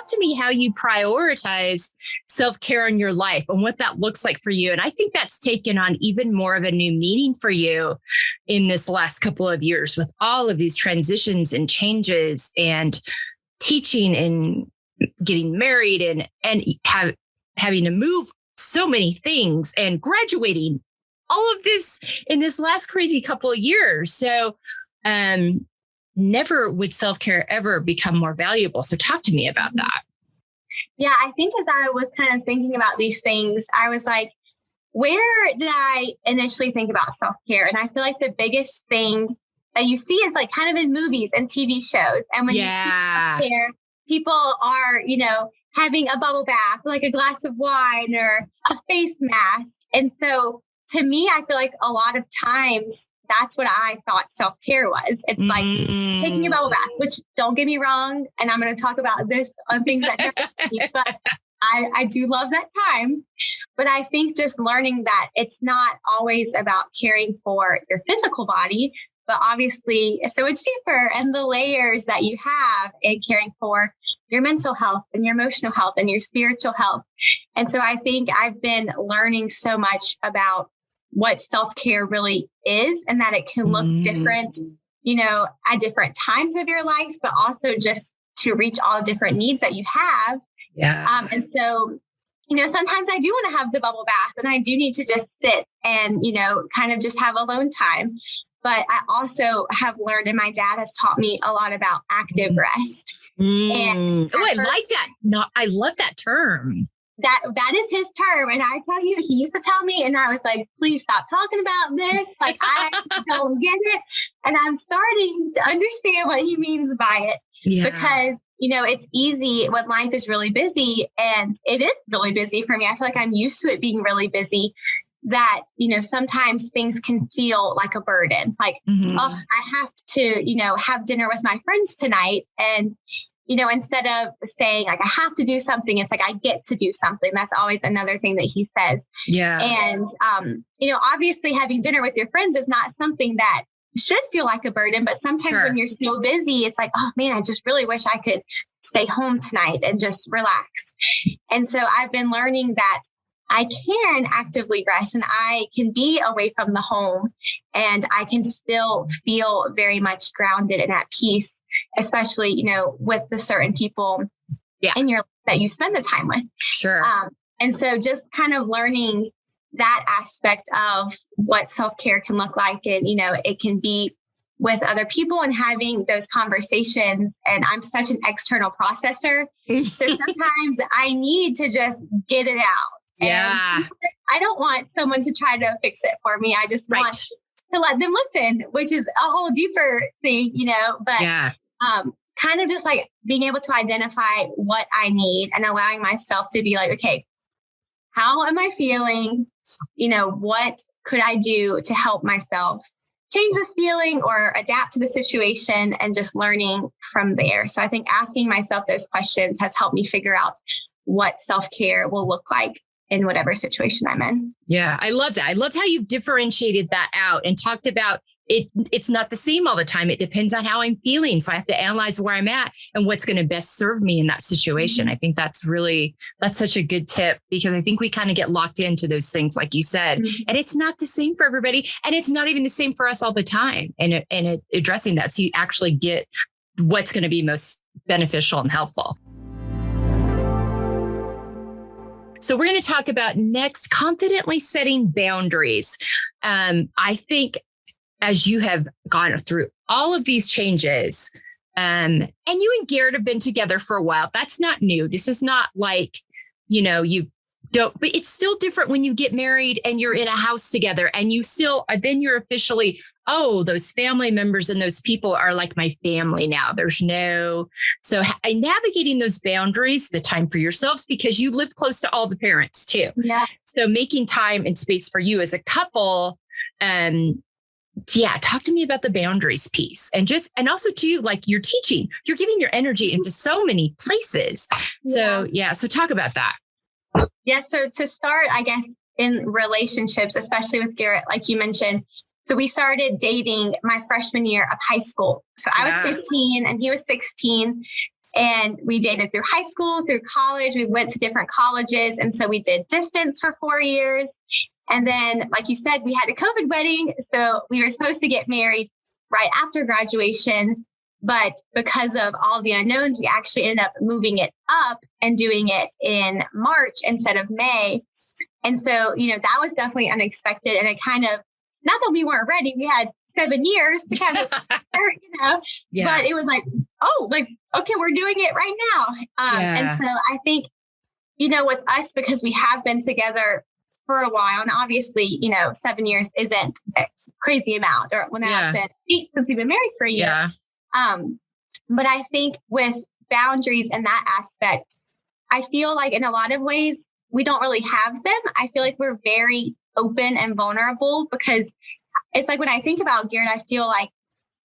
talk to me how you prioritize self-care in your life and what that looks like for you. And I think that's taken on even more of a new meaning for you in this last couple of years with all of these transitions and changes and teaching and getting married and having to move so many things and graduating, all of this in this last crazy couple of years. So never would self-care ever become more valuable. So talk to me about that. Yeah, I think as I was kind of thinking about these things, I was like, where did I initially think about self-care? And I feel like the biggest thing that you see is like kind of in movies and TV shows. And when you see self-care, people are, having a bubble bath, like a glass of wine or a face mask. And so to me, I feel like a lot of times that's what I thought self-care was. It's like taking a bubble bath, which don't get me wrong. And I'm going to talk about this on things that but I do love that time. But I think just learning that it's not always about caring for your physical body, but obviously so much deeper, and the layers that you have in caring for your mental health and your emotional health and your spiritual health. And so I think I've been learning so much about what self-care really is, and that it can look different, at different times of your life, but also just to reach all the different needs that you have. Yeah. And so, sometimes I do want to have the bubble bath and I do need to just sit and, kind of just have alone time. But I also have learned, and my dad has taught me a lot about active rest. And I like that. No, I love that term. That is his term. And I tell you, he used to tell me, and I was like, please stop talking about this. Like, I don't get it. And I'm starting to understand what he means by it. Yeah. Because, it's easy when life is really busy, and it is really busy for me. I feel like I'm used to it being really busy, that, sometimes things can feel like a burden. Like, oh, I have to, have dinner with my friends tonight. And, instead of saying like, I have to do something, it's like, I get to do something. That's always another thing that he says. Yeah. And, obviously having dinner with your friends is not something that should feel like a burden, but sometimes when you're so busy, it's like, oh man, I just really wish I could stay home tonight and just relax. And so I've been learning that I can actively rest, and I can be away from the home, and I can still feel very much grounded and at peace, especially, with the certain people in your life that you spend the time with. Sure. And so just kind of learning that aspect of what self-care can look like. And, it can be with other people and having those conversations. And I'm such an external processor. So sometimes I need to just get it out. Yeah. And I don't want someone to try to fix it for me. I just want to let them listen, which is a whole deeper thing, but kind of just like being able to identify what I need and allowing myself to be like, okay, how am I feeling? What could I do to help myself change this feeling or adapt to the situation, and just learning from there. So I think asking myself those questions has helped me figure out what self-care will look like in whatever situation I'm in. Yeah, I love that. I love how you differentiated that out and talked about it. It's not the same all the time. It depends on how I'm feeling. So I have to analyze where I'm at and what's going to best serve me in that situation. I think that's such a good tip, because I think we kind of get locked into those things, like you said, and it's not the same for everybody. And it's not even the same for us all the time. And addressing that, so you actually get what's going to be most beneficial and helpful. So we're going to talk about next, confidently setting boundaries. I think as you have gone through all of these changes, and you and Garrett have been together for a while, that's not new. This is not like, you don't, but it's still different when you get married and you're in a house together and you still are, then you're officially, those family members and those people are like my family now. So navigating those boundaries, the time for yourselves, because you live close to all the parents too. Yeah. So making time and space for you as a couple, talk to me about the boundaries piece, and also too, like you're teaching, you're giving your energy into so many places. So talk about that. Yeah. So to start, I guess, in relationships, especially with Garrett, like you mentioned, so we started dating my freshman year of high school. So I was 15 and he was 16. And we dated through high school, through college. We went to different colleges. And so we did distance for 4 years. And then, like you said, we had a COVID wedding. So we were supposed to get married right after graduation. But because of all the unknowns, we actually ended up moving it up and doing it in March instead of May. And so, that was definitely unexpected. And it kind of, not that we weren't ready, we had 7 years to kind of, but it was like, okay, we're doing it right now. And so I think, with us, because we have been together for a while, and obviously, 7 years isn't a crazy amount, or when that's been 8 since we've been married for a year. Yeah. But I think with boundaries in that aspect, I feel like in a lot of ways, we don't really have them. I feel like we're very open and vulnerable, because it's like when I think about Garrett, I feel like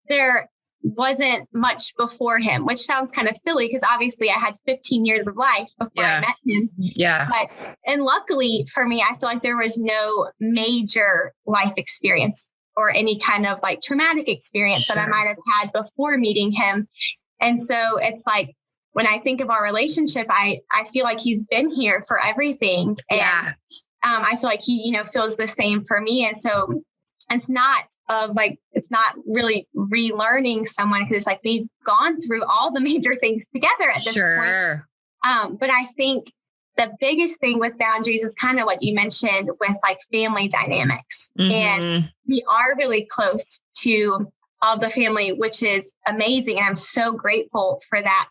there wasn't much before him, which sounds kind of silly because obviously I had 15 years of life before I met him. Yeah. And luckily for me, I feel like there was no major life experience or any kind of like traumatic experience that I might have had before meeting him. And so it's like, when I think of our relationship, I feel like he's been here for everything. And I feel like he, feels the same for me. And so it's not really relearning someone, because it's like we've gone through all the major things together at this point. But I think the biggest thing with boundaries is kind of what you mentioned with like family dynamics. And we are really close to all the family, which is amazing. And I'm so grateful for that.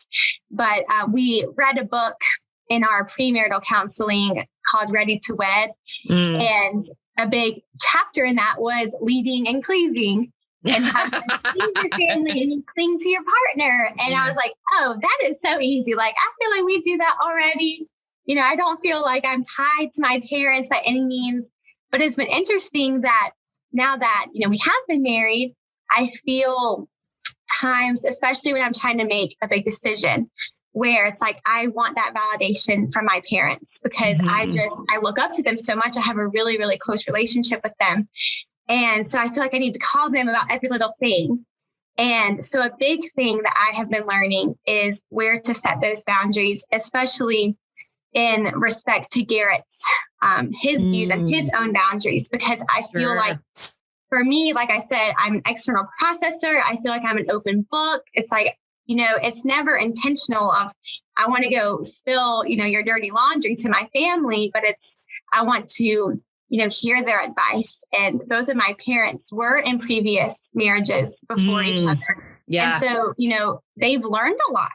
But we read a book in our premarital counseling called Ready to Wed. And a big chapter in that was leading and cleaving, and how you lead your family and you cling to your partner. And I was like, oh, that is so easy. Like, I feel like we do that already. I don't feel like I'm tied to my parents by any means. But it's been interesting that now that, we have been married, I feel times, especially when I'm trying to make a big decision, where it's like, I want that validation from my parents, because I look up to them so much. I have a really, really close relationship with them. And so I feel like I need to call them about every little thing. And so a big thing that I have been learning is where to set those boundaries, especially in respect to Garrett's, his views and his own boundaries, because I feel like, for me, like I said, I'm an external processor. I feel like I'm an open book. It's like, it's never intentional of, I want to go spill, your dirty laundry to my family, but I want to, hear their advice. And both of my parents were in previous marriages before each other. Yeah. And so, they've learned a lot,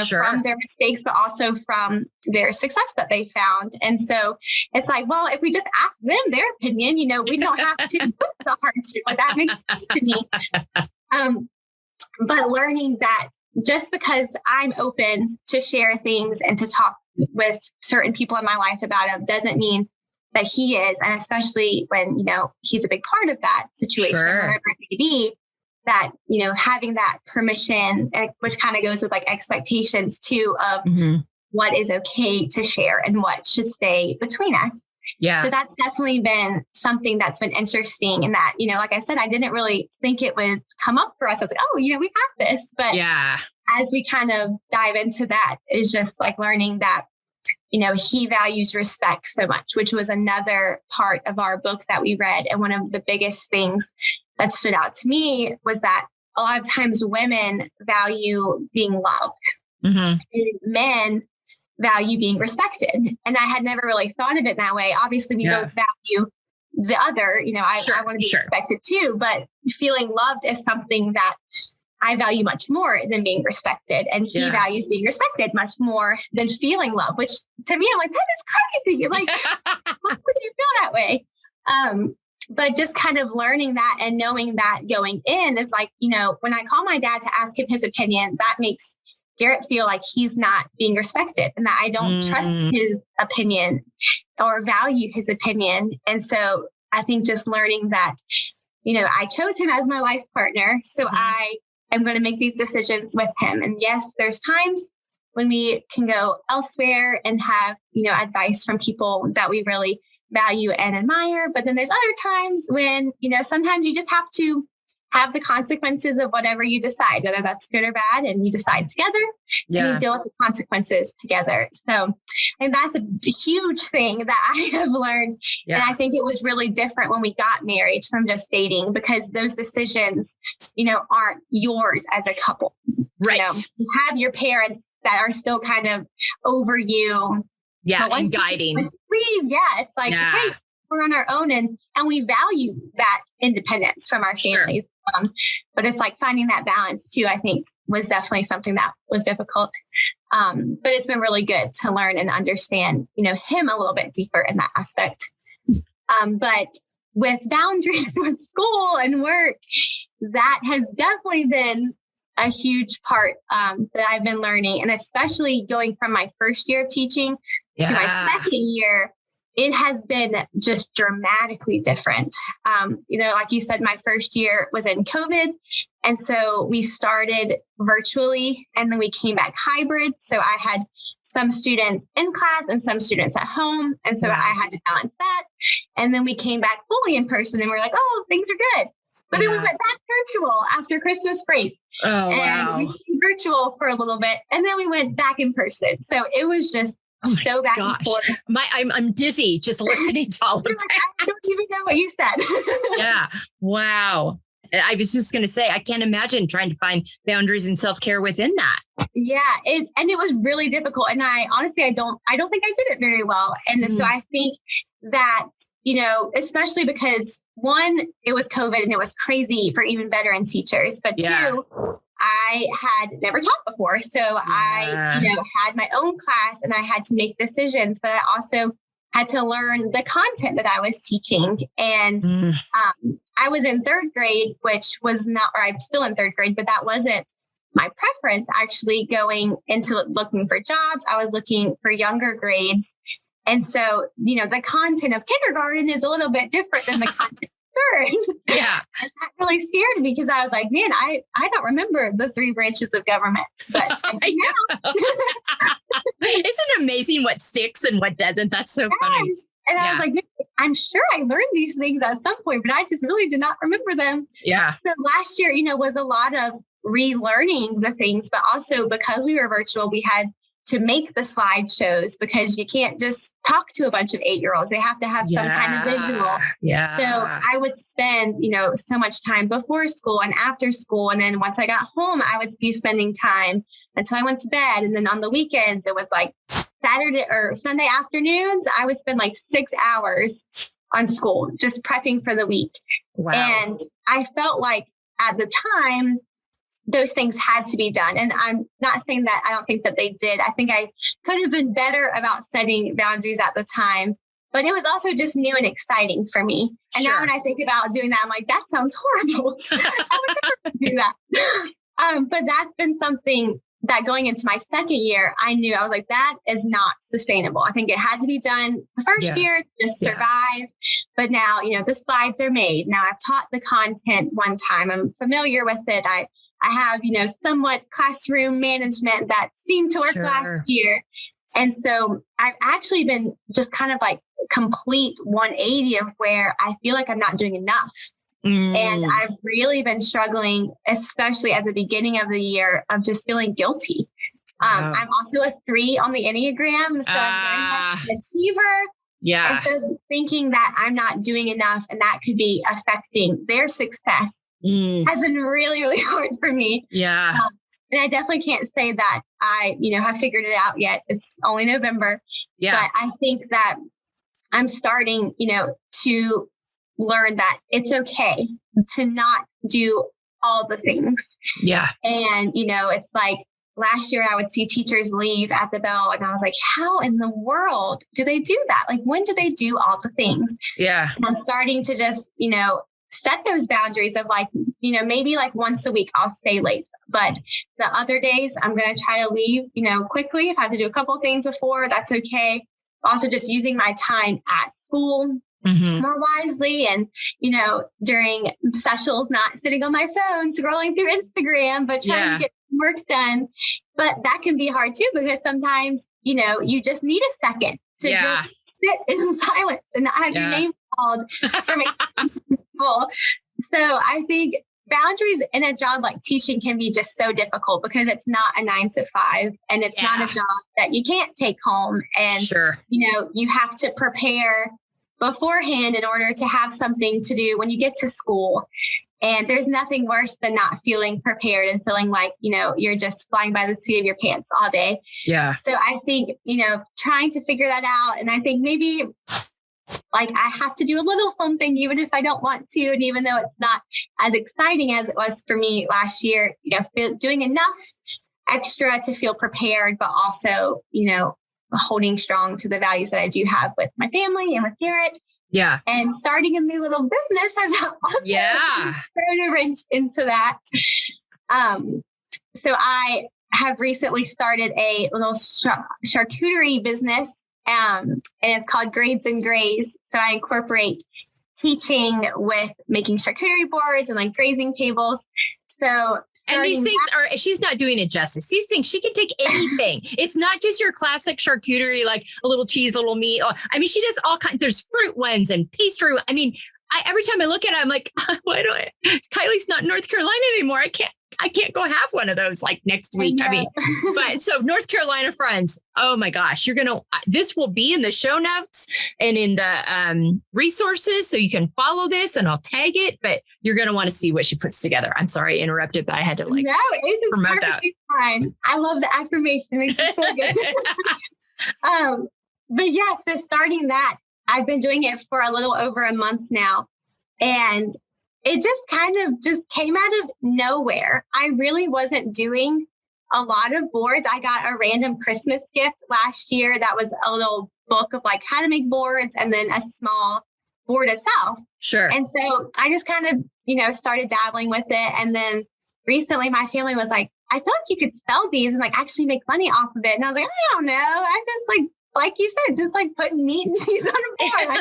from their mistakes, but also from their success that they found. And so it's like, well, if we just ask them their opinion, we don't have to do the hardship. Like, that makes sense to me. But learning that just because I'm open to share things and to talk with certain people in my life about them doesn't mean that he is. And especially when, he's a big part of that situation, whatever it may be, that, having that permission, which kind of goes with like expectations too, of what is okay to share and what should stay between us. Yeah. So that's definitely been something that's been interesting, in that, like I said, I didn't really think it would come up for us. I was like, oh, we got this. But as we kind of dive into that, is just like learning that, he values respect so much, which was another part of our book that we read. And one of the biggest things that stood out to me was that a lot of times women value being loved, and men value being respected. And I had never really thought of it that way. Obviously, we both value the other, I want to be respected too, but feeling loved is something that I value much more than being respected. And he values being respected much more than feeling love, which to me, I'm like, that is crazy. Like, why would you feel that way? But just kind of learning that and knowing that going in, it's like, when I call my dad to ask him his opinion, that makes Garrett feel like he's not being respected and that I don't trust his opinion or value his opinion. And so I think just learning that, I chose him as my life partner. So I am going to make these decisions with him. And yes, there's times when we can go elsewhere and have, advice from people that we really value and admire. But then there's other times when, sometimes you just have to have the consequences of whatever you decide, whether that's good or bad, and you decide together and you deal with the consequences together. So, and that's a huge thing that I have learned. Yeah. And I think it was really different when we got married from just dating, because those decisions, aren't yours as a couple. Right. You have your parents that are still kind of over you. Yeah. And guiding. Once you leave, it's like, hey, we're on our own, and we value that independence from our families. Sure. But it's like finding that balance too, I think, was definitely something that was difficult. But it's been really good to learn and understand, him a little bit deeper in that aspect. But with boundaries with school and work, that has definitely been a huge part that I've been learning. And especially going from my first year of teaching to my second year, it has been just dramatically different. Like you said, my first year was in COVID. And so we started virtually and then we came back hybrid. So I had some students in class and some students at home. And so I had to balance that. And then we came back fully in person and we're like, oh, things are good. But then we went back virtual after Christmas break. Oh, and we stayed virtual for a little bit. And then we went back in person. So it was just so back and forth. I'm dizzy just listening to all of that. I don't even know what you said. Yeah. Wow. I was just going to say, I can't imagine trying to find boundaries and self-care within that. Yeah. It was really difficult. And I honestly, I don't think I did it very well. And so I think that, especially because one, it was COVID and it was crazy for even veteran teachers, but two, I had never taught before. So I, had my own class and I had to make decisions, but I also had to learn the content that I was teaching. And I was in third grade, which was not, or I'm still in third grade, but that wasn't my preference actually going into looking for jobs. I was looking for younger grades. And so, the content of kindergarten is a little bit different than the content third. Yeah. And that really scared me because I was like, man, I don't remember the 3 branches of government, but I know. Isn't it amazing what sticks and what doesn't? That's so funny. And I was like, I'm sure I learned these things at some point, but I just really did not remember them. Yeah. So last year, was a lot of relearning the things, but also because we were virtual, we had to make the slideshows because you can't just talk to a bunch of 8-year-olds. They have to have some kind of visual. Yeah. So I would spend, so much time before school and after school. And then once I got home, I would be spending time until I went to bed. And then on the weekends, it was like Saturday or Sunday afternoons, I would spend like 6 hours on school, just prepping for the week. Wow. And I felt like at the time, those things had to be done. And I'm not saying that I don't think that they did. I think I could have been better about setting boundaries at the time, but it was also just new and exciting for me. And now when I think about doing that, I'm like, that sounds horrible. I would never do that. But that's been something that going into my second year, I knew I was like, that is not sustainable. I think it had to be done the first year, just survive. But now, the slides are made. Now I've taught the content one time. I'm familiar with it. I have, somewhat classroom management that seemed to work last year. And so I've actually been just kind of like complete 180 of where I feel like I'm not doing enough. And I've really been struggling, especially at the beginning of the year, of just feeling guilty. I'm also a 3 on the Enneagram. So I'm very much an achiever. Yeah. And so thinking that I'm not doing enough and that could be affecting their success has been really, really hard for me. Yeah. And I definitely can't say that I, have figured it out yet. It's only November. Yeah. But I think that I'm starting, to learn that it's okay to not do all the things. Yeah. And, it's like last year I would see teachers leave at the bell and I was like, how in the world do they do that? Like, when do they do all the things? Yeah. And I'm starting to just, set those boundaries of like, maybe like once a week I'll stay late, but the other days I'm going to try to leave, quickly. If I have to do a couple of things before, that's okay. Also just using my time at school more wisely and, during sessions, not sitting on my phone, scrolling through Instagram, but trying to get work done. But that can be hard too, because sometimes, you just need a second to just sit in silence and not have your name called for me. So I think boundaries in a job like teaching can be just so difficult because it's not a 9 to 5 and it's not a job that you can't take home. And, you have to prepare beforehand in order to have something to do when you get to school. And there's nothing worse than not feeling prepared and feeling like, you're just flying by the seat of your pants all day. Yeah. So I think, trying to figure that out. And I think maybe like I have to do a little something, even if I don't want to. And even though it's not as exciting as it was for me last year, doing enough extra to feel prepared, but also, holding strong to the values that I do have with my family and with Garrett. Yeah. And starting a new little business has also thrown a wrench into that. So I have recently started a little charcuterie business, and it's called Grades and Graze. So I incorporate teaching with making charcuterie boards and like grazing tables. And these things she's not doing it justice. These things, she can take anything. It's not just your classic charcuterie, like a little cheese, a little meat. She does all kinds. There's fruit ones and pastry. Every time I look at it, I'm like, Kylie's not in North Carolina anymore. I can't go have one of those like next week. But so North Carolina friends, oh my gosh, this will be in the show notes and in the resources. So you can follow this and I'll tag it, but you're going to want to see what she puts together. I'm sorry, I interrupted, but I had to promote that. Fine. I love the affirmation. It makes me feel good. But yeah, so starting that, I've been doing it for a little over a month now. And it just kind of just came out of nowhere. I really wasn't doing a lot of boards. I got a random Christmas gift last year that was a little book of like how to make boards and then a small board itself. Sure. And so I just kind of, started dabbling with it. And then recently my family was like, I feel like you could sell these and like actually make money off of it. And I was like, I don't know. I just like you said, just like putting meat and cheese on a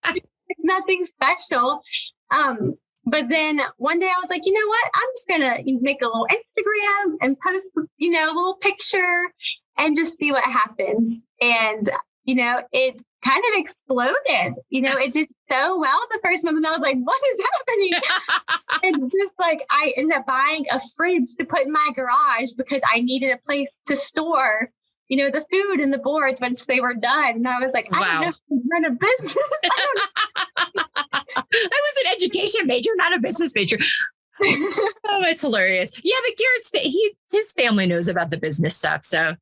board. It's nothing special. But then one day I was like, you know what? I'm just going to make a little Instagram and post, a little picture and just see what happens. And, it kind of exploded. It did so well the first month. And I was like, what is happening? And just like, I ended up buying a fridge to put in my garage because I needed a place to store, the food and the boards once they were done. And I was like, I don't know if I run a business. I was an education major, not a business major. Oh, it's hilarious. Yeah, but Garrett's his family knows about the business stuff. So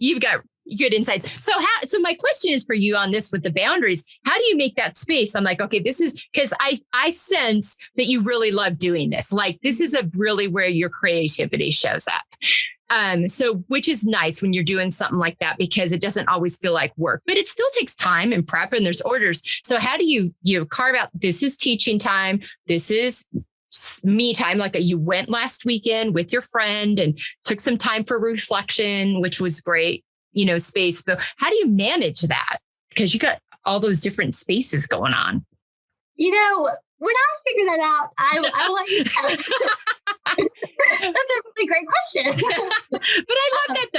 you've got good insight. So my question is for you on this with the boundaries. How do you make that space? I'm like, okay, this is because I sense that you really love doing this. Like this is really where your creativity shows up. So which is nice when you're doing something like that because it doesn't always feel like work, but it still takes time and prep and there's orders. So how do you carve out, this is teaching time, this is me time, like you went last weekend with your friend and took some time for reflection, which was great, space, but how do you manage that? Because you got all those different spaces going on. When I figure that out, I'll let you know. That's a really great question. But I love that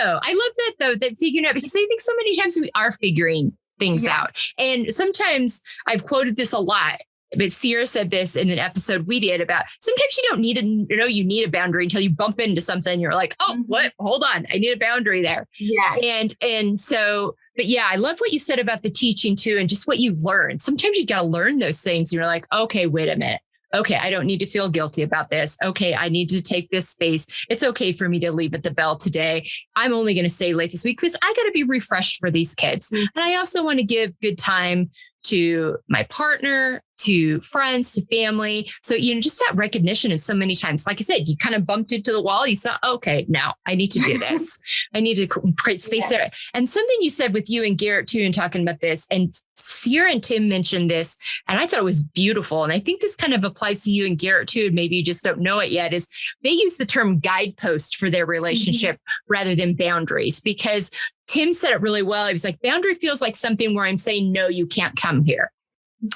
though. That figuring out, because I think so many times we are figuring things out. And sometimes I've quoted this a lot, but Sierra said this in an episode we did about sometimes you don't need to know you need a boundary until you bump into something. You're like, oh, what? Hold on. I need a boundary there. Yeah. And so, but yeah, I love what you said about the teaching too, and just what you learned. Sometimes you got to learn those things. And you're like, okay, wait a minute. Okay, I don't need to feel guilty about this. Okay, I need to take this space. It's okay for me to leave at the bell today. I'm only going to stay late this week because I got to be refreshed for these kids. And I also want to give good time to my partner, to friends, to family. So, just that recognition is so many times, like I said, you kind of bumped into the wall. You saw, okay, now I need to do this. I need to create space there. And something you said with you and Garrett too, and talking about this, and Sierra and Tim mentioned this, and I thought it was beautiful. And I think this kind of applies to you and Garrett too, and maybe you just don't know it yet, is they use the term guidepost for their relationship rather than boundaries, because Tim said it really well. He was like, boundary feels like something where I'm saying, no, you can't come here.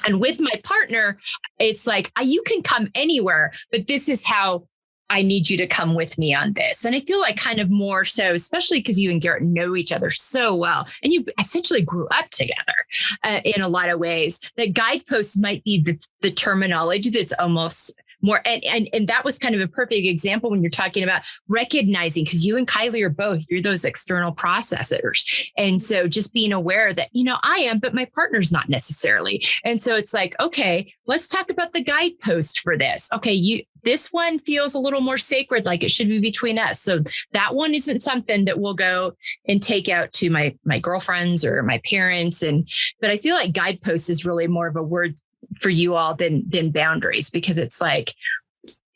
And with my partner, it's like, you can come anywhere, but this is how I need you to come with me on this. And I feel like kind of more so, especially because you and Garrett know each other so well, and you essentially grew up together in a lot of ways, that guideposts might be the terminology that's almost more. And that was kind of a perfect example when you're talking about recognizing, because you and Kayli are both, you're those external processors. And so just being aware that, I am, but my partner's not necessarily. And so it's like, okay, let's talk about the guidepost for this. Okay, this one feels a little more sacred, like it should be between us. So that one isn't something that we'll go and take out to my girlfriends or my parents. But I feel like guidepost is really more of a word for you all than boundaries, because it's like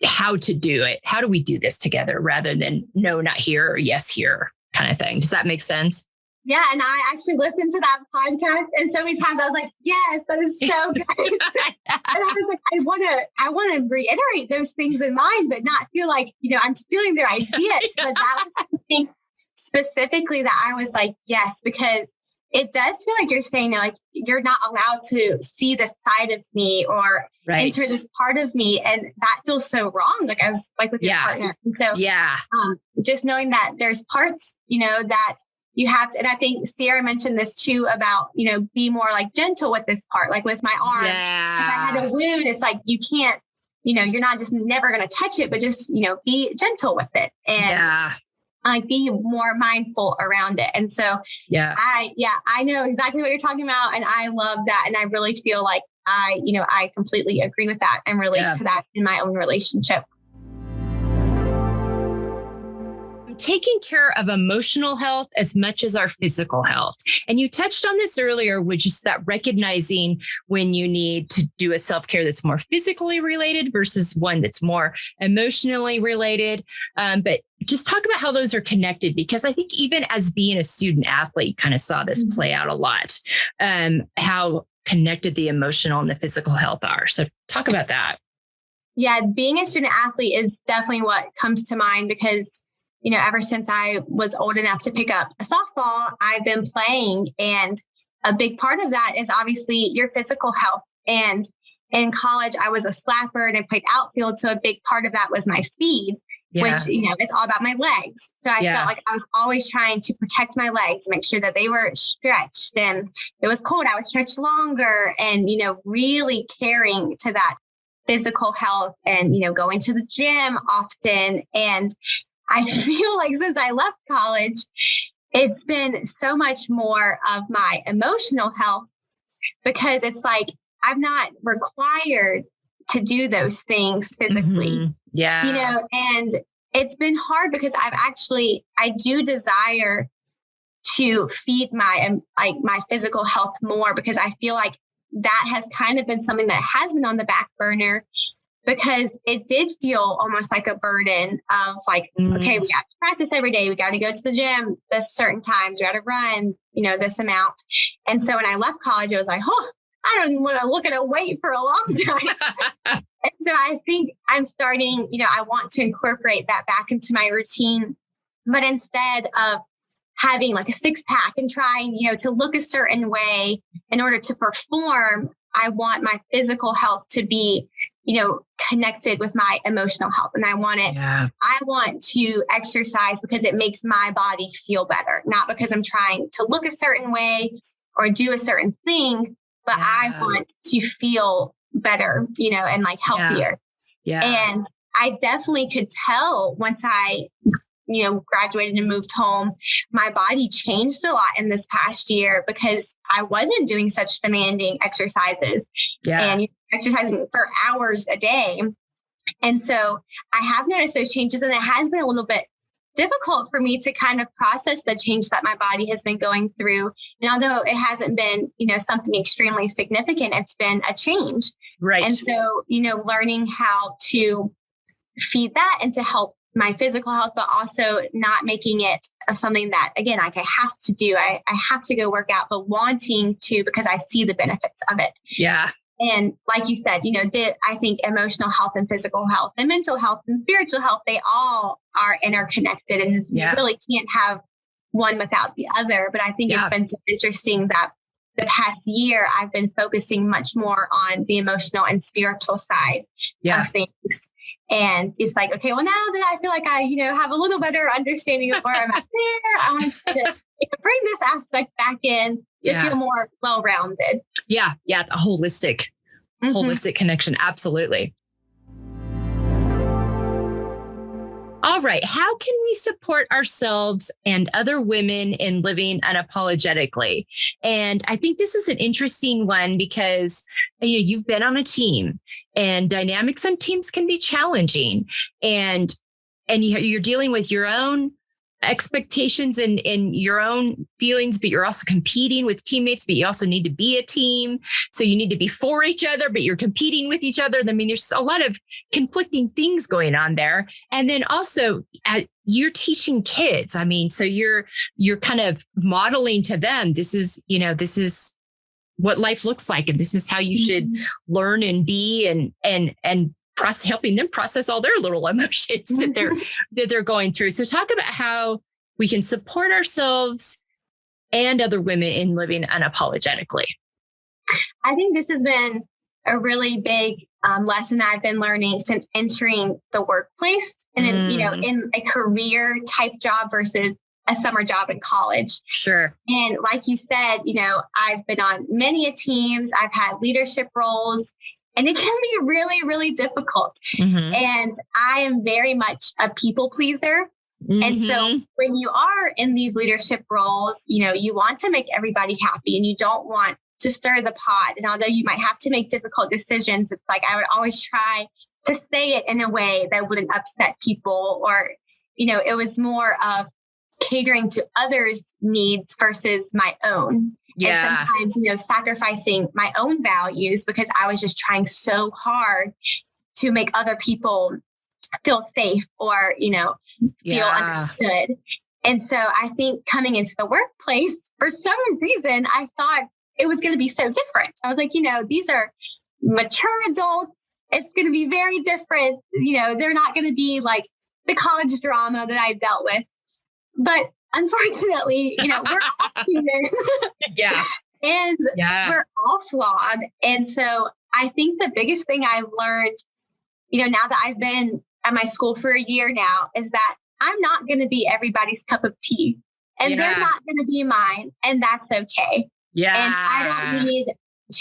how to do it. How do we do this together rather than no, not here or yes, here kind of thing. Does that make sense? Yeah. And I actually listened to that podcast, and so many times I was like, yes, that is so good. And I was like, I want to reiterate those things in mind, but not feel like, I'm stealing their idea. But that was something specifically that I was like, yes, because it does feel like you're saying, like, you're not allowed to see this side of me or enter this part of me. And that feels so wrong, like with your partner. And so just knowing that there's parts, that you have to, and I think Sierra mentioned this too about, be more like gentle with this part, like with my arm. Yeah. If I had a wound, it's like, you can't, you're not just never going to touch it, but just, be gentle with it and like be more mindful around it. And so I know exactly what you're talking about. And I love that. And I really feel like I completely agree with that and relate to that in my own relationship. Taking care of emotional health as much as our physical health. And you touched on this earlier, which is that recognizing when you need to do a self-care that's more physically related versus one that's more emotionally related. But just talk about how those are connected, because I think even as being a student athlete, kind of saw this play out a lot, how connected the emotional and the physical health are. So talk about that. Yeah, being a student athlete is definitely what comes to mind, because ever since I was old enough to pick up a softball, I've been playing. And a big part of that is obviously your physical health. And in college, I was a slapper and I played outfield. So a big part of that was my speed, which, is all about my legs. So I felt like I was always trying to protect my legs, make sure that they were stretched. And it was cold, I would stretch longer and, really caring to that physical health and, going to the gym often. And I feel like since I left college, it's been so much more of my emotional health, because it's like I'm not required to do those things physically. Mm-hmm. Yeah. And it's been hard because I do desire to feed my physical health more, because I feel like that has kind of been something that has been on the back burner, because it did feel almost like a burden of like, okay, we have to practice every day. We got to go to the gym this certain times. We got to run, this amount. And so when I left college, it was like, I don't even want to look at a weight for a long time. And so I think I'm starting, I want to incorporate that back into my routine, but instead of having like a 6-pack and trying, to look a certain way in order to perform, I want my physical health to be connected with my emotional health. And I want to exercise because it makes my body feel better, not because I'm trying to look a certain way or do a certain thing, but I want to feel better, and like healthier. Yeah. And I definitely could tell once I, graduated and moved home, my body changed a lot in this past year because I wasn't doing such demanding exercises and exercising for hours a day. And so I have noticed those changes, and it has been a little bit difficult for me to kind of process the change that my body has been going through. And although it hasn't been, something extremely significant, it's been a change. Right. And so, learning how to feed that and to help my physical health, but also not making it something that, again, like I have to do. I have to go work out, but wanting to, because I see the benefits of it. Yeah. And like you said, I think emotional health and physical health and mental health and spiritual health, they all are interconnected, and you really can't have one without the other. But I think it's been so interesting that the past year, I've been focusing much more on the emotional and spiritual side of things. And it's like, okay, well, now that I feel like I, have a little better understanding of where I'm at there, I want to try to bring this aspect back in to feel more well-rounded. Yeah. Yeah. The holistic connection. Absolutely. All right. How can we support ourselves and other women in living unapologetically? And I think this is an interesting one because you've been on a team, and dynamics on teams can be challenging, and you're dealing with your own expectations and your own feelings, but you're also competing with teammates, but you also need to be a team. So you need to be for each other, but you're competing with each other. I mean, there's a lot of conflicting things going on there. And then also you're teaching kids. I mean, so you're kind of modeling to them, this is what life looks like. And this is how you should learn and be and helping them process all their little emotions that they're going through. So talk about how we can support ourselves and other women in living unapologetically. I think this has been a really big lesson that I've been learning since entering the workplace, and in a career type job versus a summer job in college. Sure. And like you said, I've been on many teams. I've had leadership roles. And it can be really, really difficult. Mm-hmm. And I am very much a people pleaser. Mm-hmm. And so when you are in these leadership roles, you want to make everybody happy and you don't want to stir the pot. And although you might have to make difficult decisions, it's like I would always try to say it in a way that wouldn't upset people, or, it was more of catering to others' needs versus my own. Yeah. And sometimes, sacrificing my own values because I was just trying so hard to make other people feel safe or, feel understood. And so I think coming into the workplace, for some reason, I thought it was going to be so different. I was like, these are mature adults. It's going to be very different. They're not going to be like the college drama that I've dealt with. But unfortunately, we're all human. Yeah. And we're all flawed. And so I think the biggest thing I've learned, now that I've been at my school for a year now, is that I'm not going to be everybody's cup of tea. And they're not going to be mine. And that's okay. Yeah. And I don't need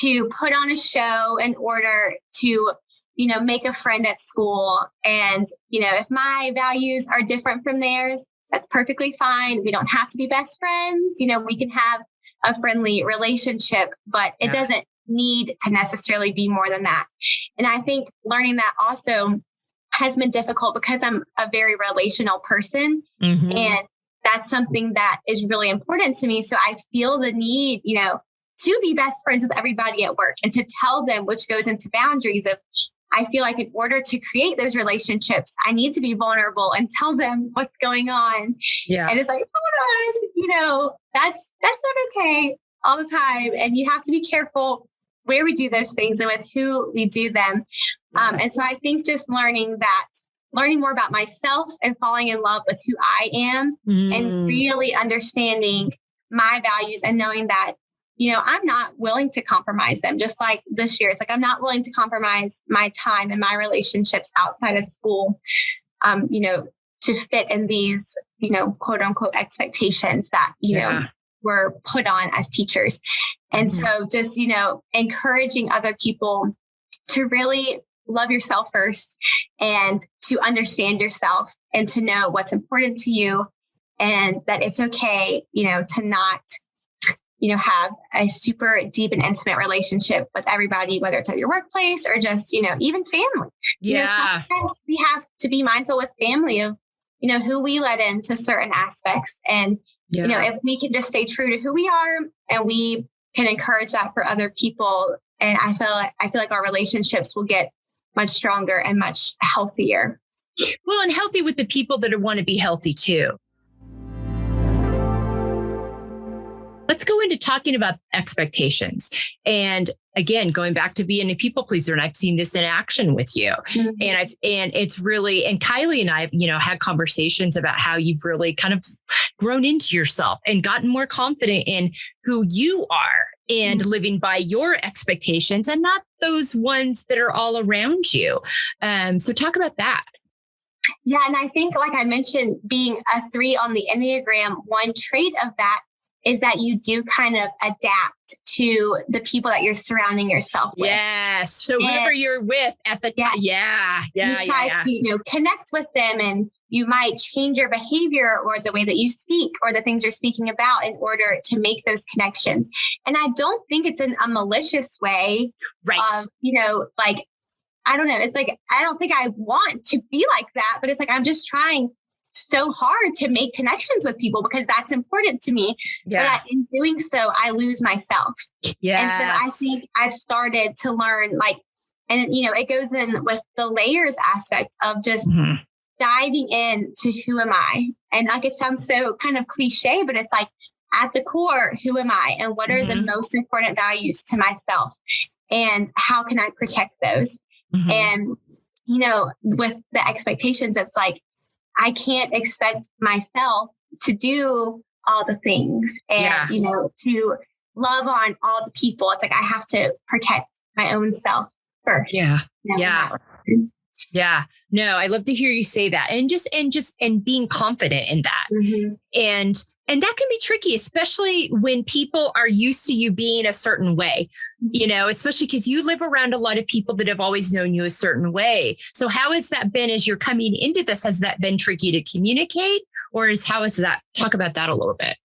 to put on a show in order to, make a friend at school. And, if my values are different from theirs, that's perfectly fine. We don't have to be best friends. We can have a friendly relationship, but it doesn't need to necessarily be more than that. And I think learning that also has been difficult because I'm a very relational person. Mm-hmm. And that's something that is really important to me. So I feel the need, to be best friends with everybody at work and to tell them, which goes into boundaries of, I feel like in order to create those relationships, I need to be vulnerable and tell them what's going on. Yeah. And it's like, hold on, that's not okay all the time. And you have to be careful where we do those things and with who we do them. And so I think just learning more about myself and falling in love with who I am and really understanding my values and knowing that, I'm not willing to compromise them. Just like this year, it's like, I'm not willing to compromise my time and my relationships outside of school, to fit in these, quote unquote expectations that, were put on as teachers. And so just, encouraging other people to really love yourself first and to understand yourself and to know what's important to you and that it's okay, to not, have a super deep and intimate relationship with everybody, whether it's at your workplace or just, even family. Sometimes we have to be mindful with family of, who we let into certain aspects. And, if we can just stay true to who we are and we can encourage that for other people. And I feel like our relationships will get much stronger and much healthier. Well, and healthy with the people that want to be healthy too. Let's go into talking about expectations. And again, going back to being a people pleaser, and I've seen this in action with you. Mm-hmm. And it's really, and Kayli and I, had conversations about how you've really kind of grown into yourself and gotten more confident in who you are and living by your expectations and not those ones that are all around you. So talk about that. Yeah. And I think, like I mentioned, being a 3 on the Enneagram, one trait of that is that you do kind of adapt to the people that you're surrounding yourself with. Yes. So whoever you're with at the time. You try to, connect with them and, you might change your behavior or the way that you speak or the things you're speaking about in order to make those connections. And I don't think it's in a malicious way. Right. Like, I don't know. It's like, I don't think I want to be like that, but it's like, I'm just trying so hard to make connections with people because that's important to me. Yeah. But in doing so, I lose myself. Yes. And so I think I've started to learn it goes in with the layers aspect of just diving into who am I? And like, it sounds so kind of cliche, but it's like at the core, who am I? And what are the most important values to myself? And how can I protect those? And, with the expectations, it's like, I can't expect myself to do all the things and, to love on all the people. It's like, I have to protect my own self first. Yeah. No, I love to hear you say that and being confident in that. And that can be tricky, especially when people are used to you being a certain way, especially because you live around a lot of people that have always known you a certain way. So how has that been as you're coming into this? Has that been tricky to communicate how is that? Talk about that a little bit.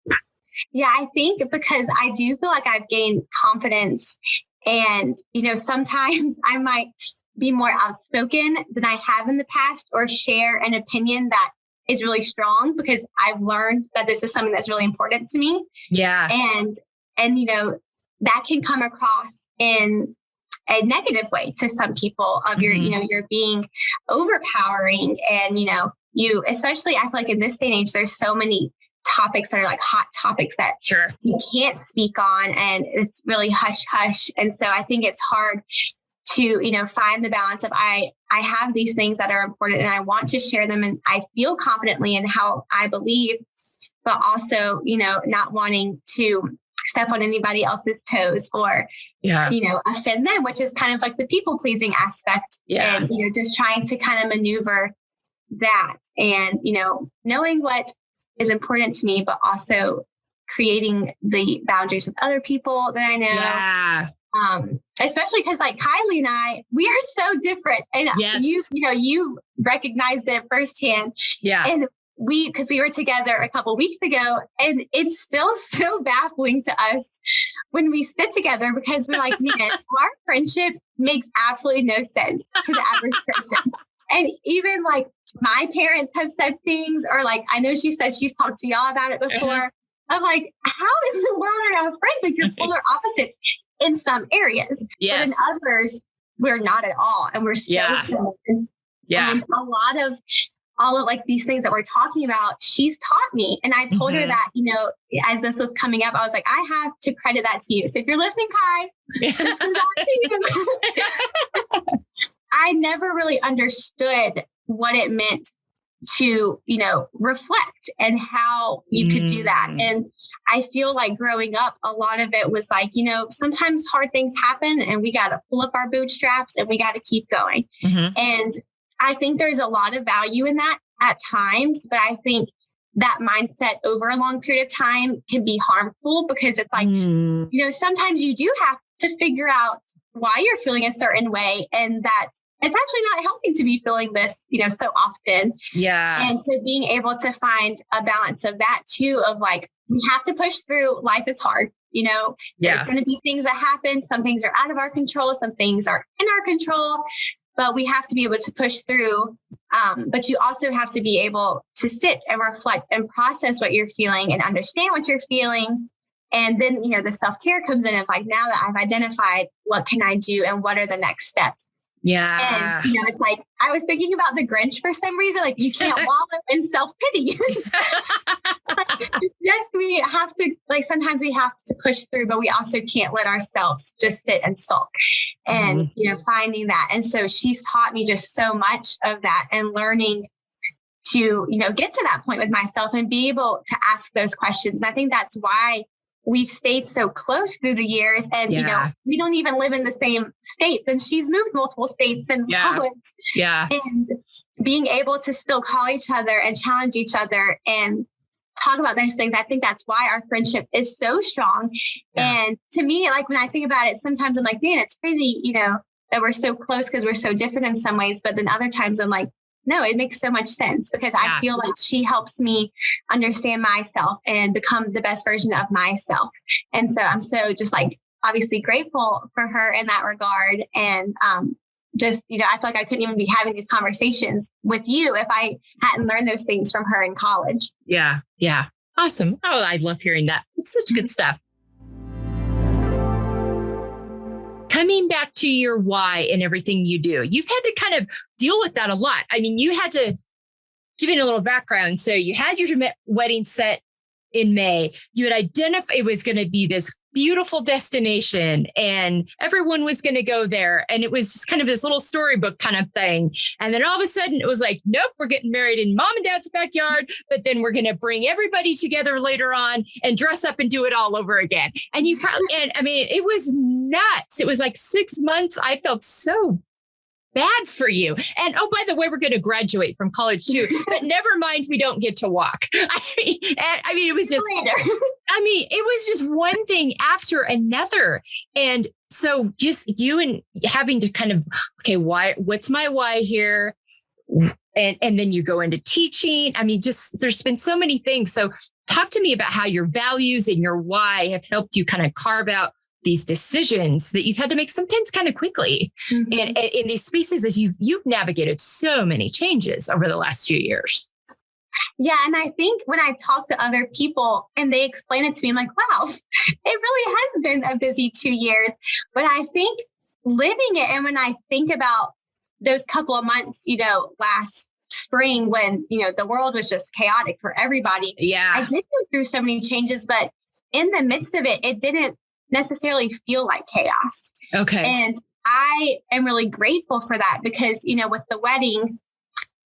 Yeah, I think because I do feel like I've gained confidence and, sometimes I might be more outspoken than I have in the past or share an opinion that is really strong because I've learned that this is something that's really important to me. Yeah. And that can come across in a negative way to some people of you're being overpowering and, you, especially I feel like in this day and age, there's so many topics that are like hot topics that you can't speak on and it's really hush hush. And so I think it's hard to, find the balance of I have these things that are important and I want to share them and I feel confidently in how I believe, but also, not wanting to step on anybody else's toes or, offend them, which is kind of like the people pleasing aspect. Yeah. And, just trying to kind of maneuver that and, knowing what is important to me, but also creating the boundaries with other people that I know. Yeah. Especially because like Kayli and I, we are so different and you recognized it firsthand. Yeah. And because we were together a couple weeks ago and it's still so baffling to us when we sit together because we're like, man, our friendship makes absolutely no sense to the average person. And even like my parents have said things or like, I know she said she's talked to y'all about it before. I'm like, how in the world are y'all friends? Like you're polar opposites in some areas, but in others, we're not at all. And we're so similar. Yeah. And a lot of all of like these things that we're talking about, she's taught me. And I told her that, as this was coming up, I was like, I have to credit that to you. So if you're listening, Kai, this is on you. I never really understood what it meant to, reflect and how you could do that. And I feel like growing up, a lot of it was like, sometimes hard things happen and we got to pull up our bootstraps and we got to keep going. And I think there's a lot of value in that at times, but I think that mindset over a long period of time can be harmful because it's like, sometimes you do have to figure out why you're feeling a certain way and that it's actually not healthy to be feeling this, so often. Yeah. And so being able to find a balance of that too, of like, we have to push through. Life is hard. There's going to be things that happen. Some things are out of our control. Some things are in our control, but we have to be able to push through. But you also have to be able to sit and reflect and process what you're feeling and understand what you're feeling. And then, the self-care comes in. It's like, now that I've identified what can I do and what are the next steps? Yeah. And, it's like, I was thinking about the Grinch for some reason, like you can't wallow in self-pity. Yes, we have to, like, sometimes we have to push through, but we also can't let ourselves just sit and sulk and, finding that. And so she's taught me just so much of that and learning to, get to that point with myself and be able to ask those questions. And I think that's why we've stayed so close through the years and, we don't even live in the same states and she's moved multiple states since college. Yeah. And being able to still call each other and challenge each other and talk about those things. I think that's why our friendship is so strong. Yeah. And to me, like when I think about it, sometimes I'm like, man, it's crazy, that we're so close because we're so different in some ways. But then other times I'm like, no, it makes so much sense because I feel like she helps me understand myself and become the best version of myself. And so I'm so just like obviously grateful for her in that regard. And just, I feel like I couldn't even be having these conversations with you if I hadn't learned those things from her in college. Yeah. Yeah. Awesome. Oh, I love hearing that. It's such good stuff. Coming back to your why and everything you do, you've had to kind of deal with that a lot. I mean, you had to give it a little background. So you had your wedding set in May. You had identified it was going to be this beautiful destination and everyone was going to go there. And it was just kind of this little storybook kind of thing. And then all of a sudden it was like, nope, we're getting married in mom and dad's backyard, but then we're going to bring everybody together later on and dress up and do it all over again. And you probably, and I mean, it was nuts. It was like 6 months. I felt so bad for you. And oh, by the way, we're going to graduate from college too, but never mind, we don't get to walk. I mean, it was just, it was just one thing after another. And so just you and having to kind of, okay, what's my why here? And then you go into teaching. I mean, just, there's been so many things. So talk to me about how your values and your why have helped you kind of carve out these decisions that you've had to make sometimes kind of quickly. Mm-hmm. And in these spaces as you've navigated so many changes over the last few years. Yeah. And I think when I talk to other people and they explain it to me, I'm like, wow, it really has been a busy 2 years. But I think living it, and when I think about those couple of months, last spring when, the world was just chaotic for everybody. Yeah. I did go through so many changes, but in the midst of it, it didn't necessarily feel like chaos. Okay. And I am really grateful for that because, with the wedding,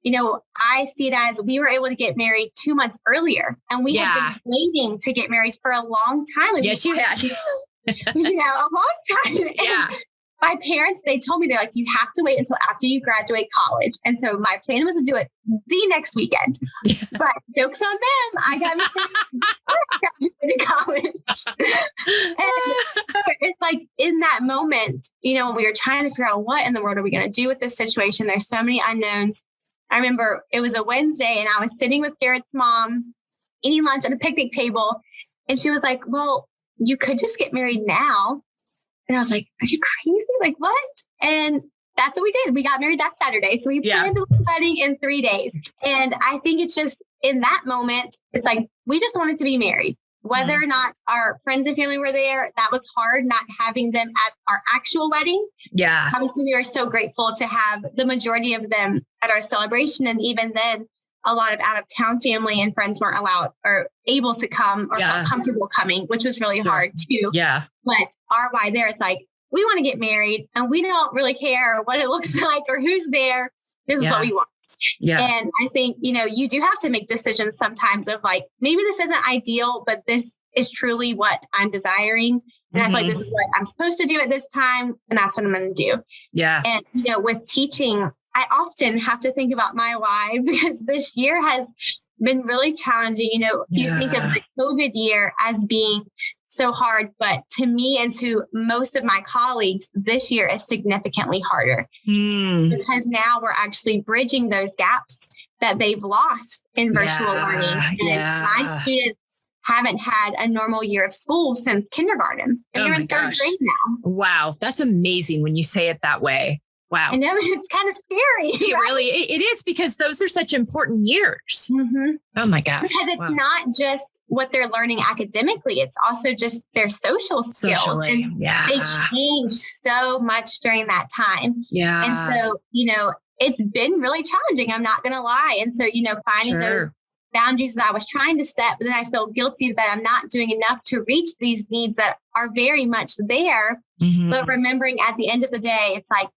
I see it as we were able to get married 2 months earlier and we had been waiting to get married for a long time. Yes, you had. A long time. Yeah. And my parents, they told me, they're like, you have to wait until after you graduate college. And so my plan was to do it the next weekend. Yeah. But joke's on them. I got married before I graduated college. And so it's like in that moment, when we were trying to figure out what in the world are we going to do with this situation? There's so many unknowns. I remember it was a Wednesday and I was sitting with Garrett's mom eating lunch at a picnic table. And she was like, well, you could just get married now. And I was like, are you crazy? Like what? And that's what we did. We got married that Saturday. So we planned the wedding in 3 days. And I think it's just in that moment, it's like, we just wanted to be married. Whether or not our friends and family were there, that was hard, not having them at our actual wedding. Yeah. Obviously, we were so grateful to have the majority of them at our celebration. And even then, a lot of out of town family and friends weren't allowed or able to come or felt comfortable coming, which was really hard too. Yeah. But our why there is like, we want to get married and we don't really care what it looks like or who's there. This is what we want. Yeah. And I think, you do have to make decisions sometimes of like, maybe this isn't ideal, but this is truly what I'm desiring. And I feel like this is what I'm supposed to do at this time. And that's what I'm going to do. Yeah. And, with teaching, I often have to think about my why because this year has been really challenging. You think of the COVID year as being so hard, but to me and to most of my colleagues, this year is significantly harder because now we're actually bridging those gaps that they've lost in virtual learning. And my students haven't had a normal year of school since kindergarten, and they're in third grade now. Wow. That's amazing when you say it that way. Wow. I know it's kind of scary. It is because those are such important years. Mm-hmm. Oh my gosh. Because it's not just what they're learning academically. It's also just their social skills. Socially, and they change so much during that time. Yeah. And so, it's been really challenging. I'm not going to lie. And so, finding those boundaries that I was trying to set, but then I feel guilty that I'm not doing enough to reach these needs that are very much there. Mm-hmm. But remembering at the end of the day, it's like,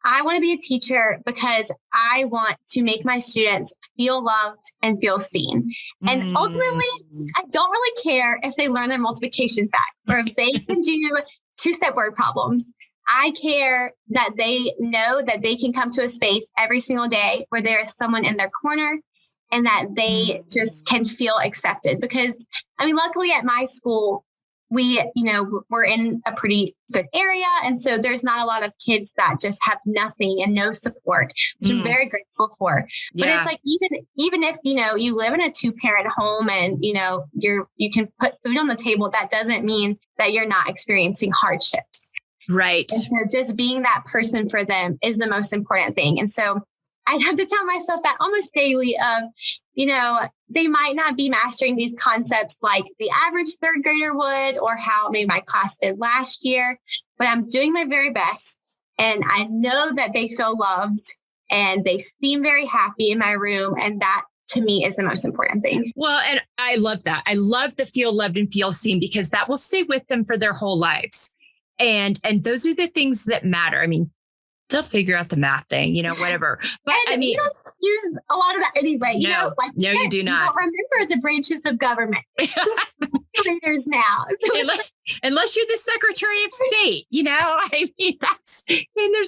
I want to be a teacher because I want to make my students feel loved and feel seen. And ultimately, I don't really care if they learn their multiplication fact or if they can do two-step word problems. I care that they know that they can come to a space every single day where there is someone in their corner and that they just can feel accepted. Because, luckily at my school, we're in a pretty good area. And so there's not a lot of kids that just have nothing and no support, which I'm very grateful for. But it's like, even if, you live in a 2-parent home and, you can put food on the table, that doesn't mean that you're not experiencing hardships. Right. And so just being that person for them is the most important thing. And so I have to tell myself that almost daily of, they might not be mastering these concepts like the average 3rd grader would, or how maybe my class did last year, but I'm doing my very best. And I know that they feel loved and they seem very happy in my room. And that to me is the most important thing. Well, and I love that. I love the feel loved and feel seen, because that will stay with them for their whole lives. And those are the things that matter. I mean, they'll figure out the math thing, whatever. But and I mean, you don't use a lot of that anyway. You do not. You don't remember the branches of government. Leaders now. So unless you're the Secretary of State, there's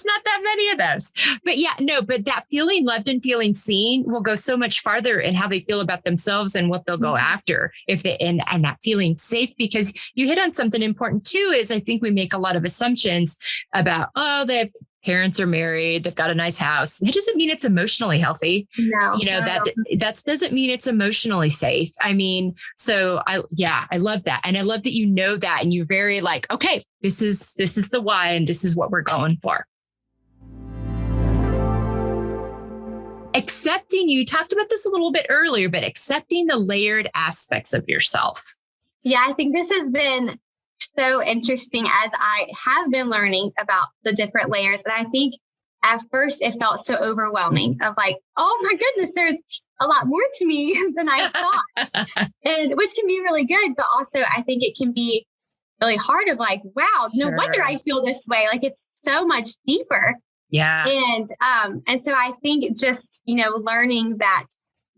not that many of those. But but that feeling loved and feeling seen will go so much farther in how they feel about themselves and what they'll go after and that feeling safe, because you hit on something important too, is I think we make a lot of assumptions about, their parents are married, they've got a nice house. That doesn't mean it's emotionally healthy. No, that doesn't mean it's emotionally safe. I mean, so I love that. And I love that that and you're very like, okay, this is the why and this is what we're going for. Accepting, you talked about this a little bit earlier, but accepting the layered aspects of yourself. Yeah, I think this has been so interesting as I have been learning about the different layers. And I think at first it felt so overwhelming of like, oh my goodness, there's a lot more to me than I thought, and which can be really good. But also I think it can be really hard of like, wow, no wonder I feel this way. Like it's so much deeper. Yeah. And so I think just, learning that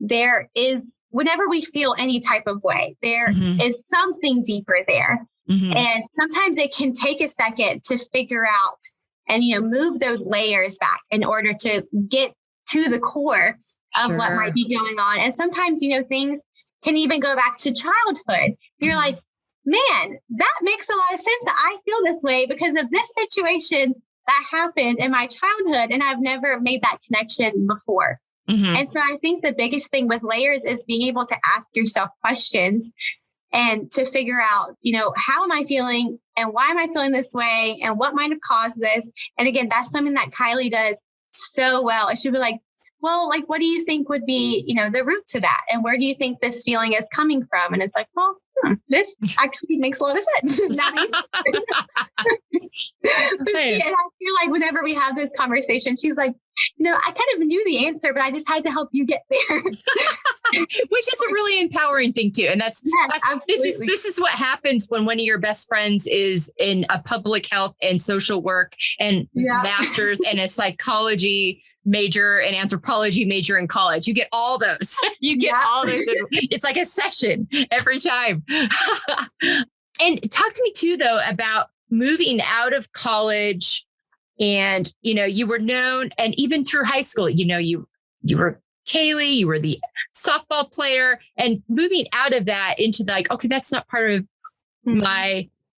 there is, whenever we feel any type of way, there is something deeper there. And sometimes it can take a second to figure out and, move those layers back in order to get to the core of what might be going on. And sometimes, things can even go back to childhood. You're like, man, that makes a lot of sense that I feel this way because of this situation that happened in my childhood. And I've never made that connection before. And so I think the biggest thing with layers is being able to ask yourself questions and to figure out, how am I feeling and why am I feeling this way and what might have caused this? And again, that's something that Kayli does so well. It should be like, well, like, what do you think would be, the root to that? And where do you think this feeling is coming from? And it's like, well, this actually makes a lot of sense. That makes sense. And I feel like whenever we have this conversation, she's like, I kind of knew the answer, but I just had to help you get there. Which is a really empowering thing too. And that's this is what happens when one of your best friends is in a public health and social work and master's and a psychology major and anthropology major in college. You get all those. All those. It's like a session every time. And talk to me too, though, about moving out of college. And, you were known, and even through high school, you were Kayli, you were the softball player, and moving out of that into like, okay, that's not part of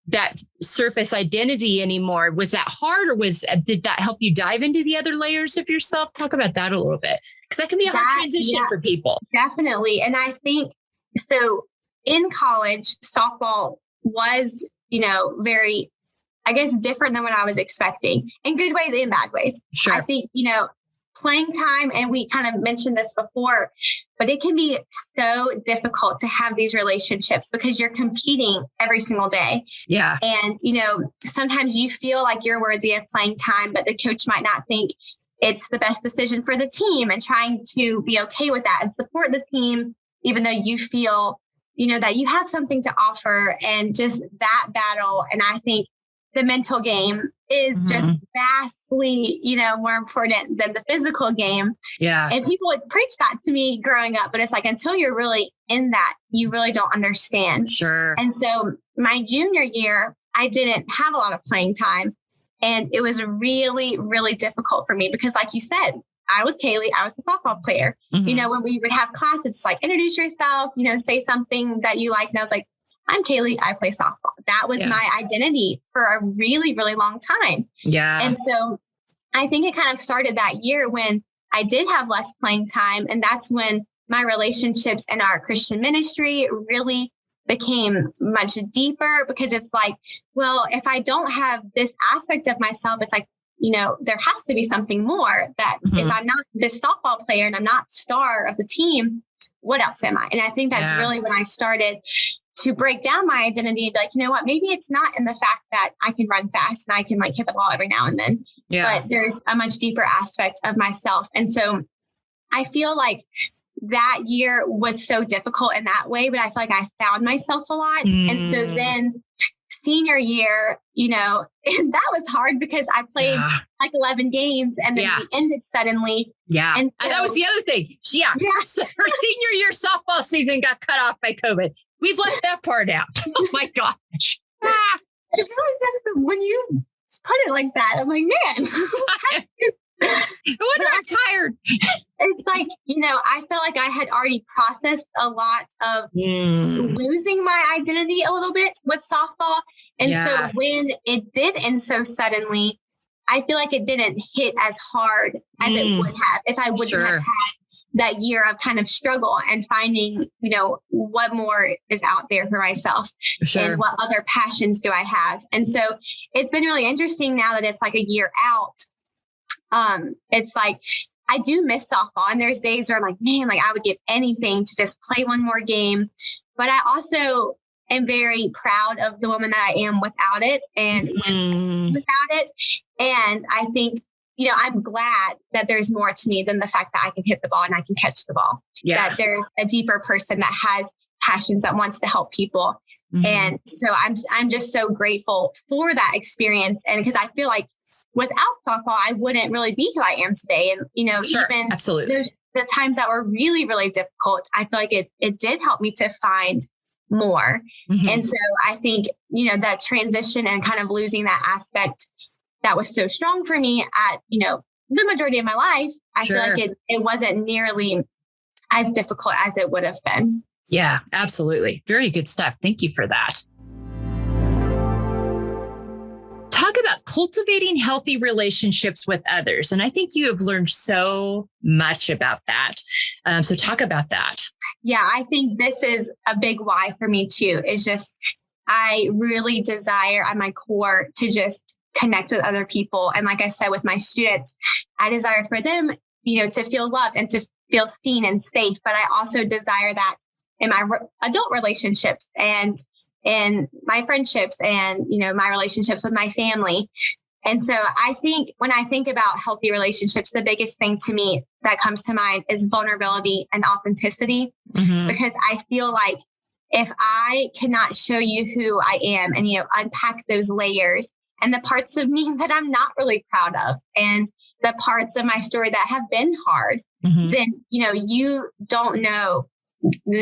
that surface identity anymore. Was that hard, or did that help you dive into the other layers of yourself? Talk about that a little bit, because that can be a hard transition for people. Definitely. And I think so in college, softball was, very, I guess, different than what I was expecting in good ways and bad ways. Sure. I think, playing time, and we kind of mentioned this before, but it can be so difficult to have these relationships because you're competing every single day. Yeah. And, sometimes you feel like you're worthy of playing time, but the coach might not think it's the best decision for the team, and trying to be okay with that and support the team, even though you feel, that you have something to offer, and just that battle. And I think the mental game is just vastly, more important than the physical game. Yeah. And people would preach that to me growing up, but it's like, until you're really in that, you really don't understand. Sure. And so my junior year, I didn't have a lot of playing time, and it was really, really difficult for me because, like you said, I was Kayli, I was a softball player. When we would have class, it's like, introduce yourself, say something that you like. And I was like, I'm Kayli, I play softball. That was my identity for a really, really long time. Yeah. And so I think it kind of started that year when I did have less playing time. And that's when my relationships in our Christian ministry really became much deeper, because it's like, well, if I don't have this aspect of myself, it's like, there has to be something more, that if I'm not this softball player and I'm not star of the team, what else am I? And I think that's really when I started to break down my identity, like, you know what, maybe it's not in the fact that I can run fast and I can like hit the ball every now and then, but there's a much deeper aspect of myself. And so I feel like that year was so difficult in that way, but I feel like I found myself a lot. And so then senior year, that was hard because I played like 11 games and then we ended suddenly. Yeah. And so, that was the other thing. Her senior year softball season got cut off by COVID. We've left that part out. Oh my gosh. It's really just when you put it like that, I'm like, man. No wonder I'm tired. It's like, I felt like I had already processed a lot of losing my identity a little bit with softball. And so when it did end so suddenly, I feel like it didn't hit as hard as it would have if I wouldn't have had that year of kind of struggle and finding, what more is out there for myself and what other passions do I have. And so it's been really interesting now that it's like a year out. It's like, I do miss softball, and there's days where I'm like, man, like I would give anything to just play one more game. But I also am very proud of the woman that I am without it and without it. And I think, I'm glad that there's more to me than the fact that I can hit the ball and I can catch the ball. That there's a deeper person that has passions, that wants to help people. And so I'm just so grateful for that experience. And because I feel like without softball, I wouldn't really be who I am today. And, even absolutely. There's the times that were really, really difficult. I feel like it did help me to find more. And so I think, that transition and kind of losing that aspect that was so strong for me at, the majority of my life, I feel like it wasn't nearly as difficult as it would have been. Yeah, absolutely. Very good stuff. Thank you for that. Talk about cultivating healthy relationships with others. And I think you have learned so much about that. So talk about that. Yeah, I think this is a big why for me too. It's just, I really desire at my core to just connect with other people. And like I said, with my students, I desire for them, to feel loved and to feel seen and safe. But I also desire that in my adult relationships and in my friendships and, my relationships with my family. And so I think when I think about healthy relationships, the biggest thing to me that comes to mind is vulnerability and authenticity, because I feel like if I cannot show you who I am and, unpack those layers and the parts of me that I'm not really proud of and the parts of my story that have been hard, then, you don't know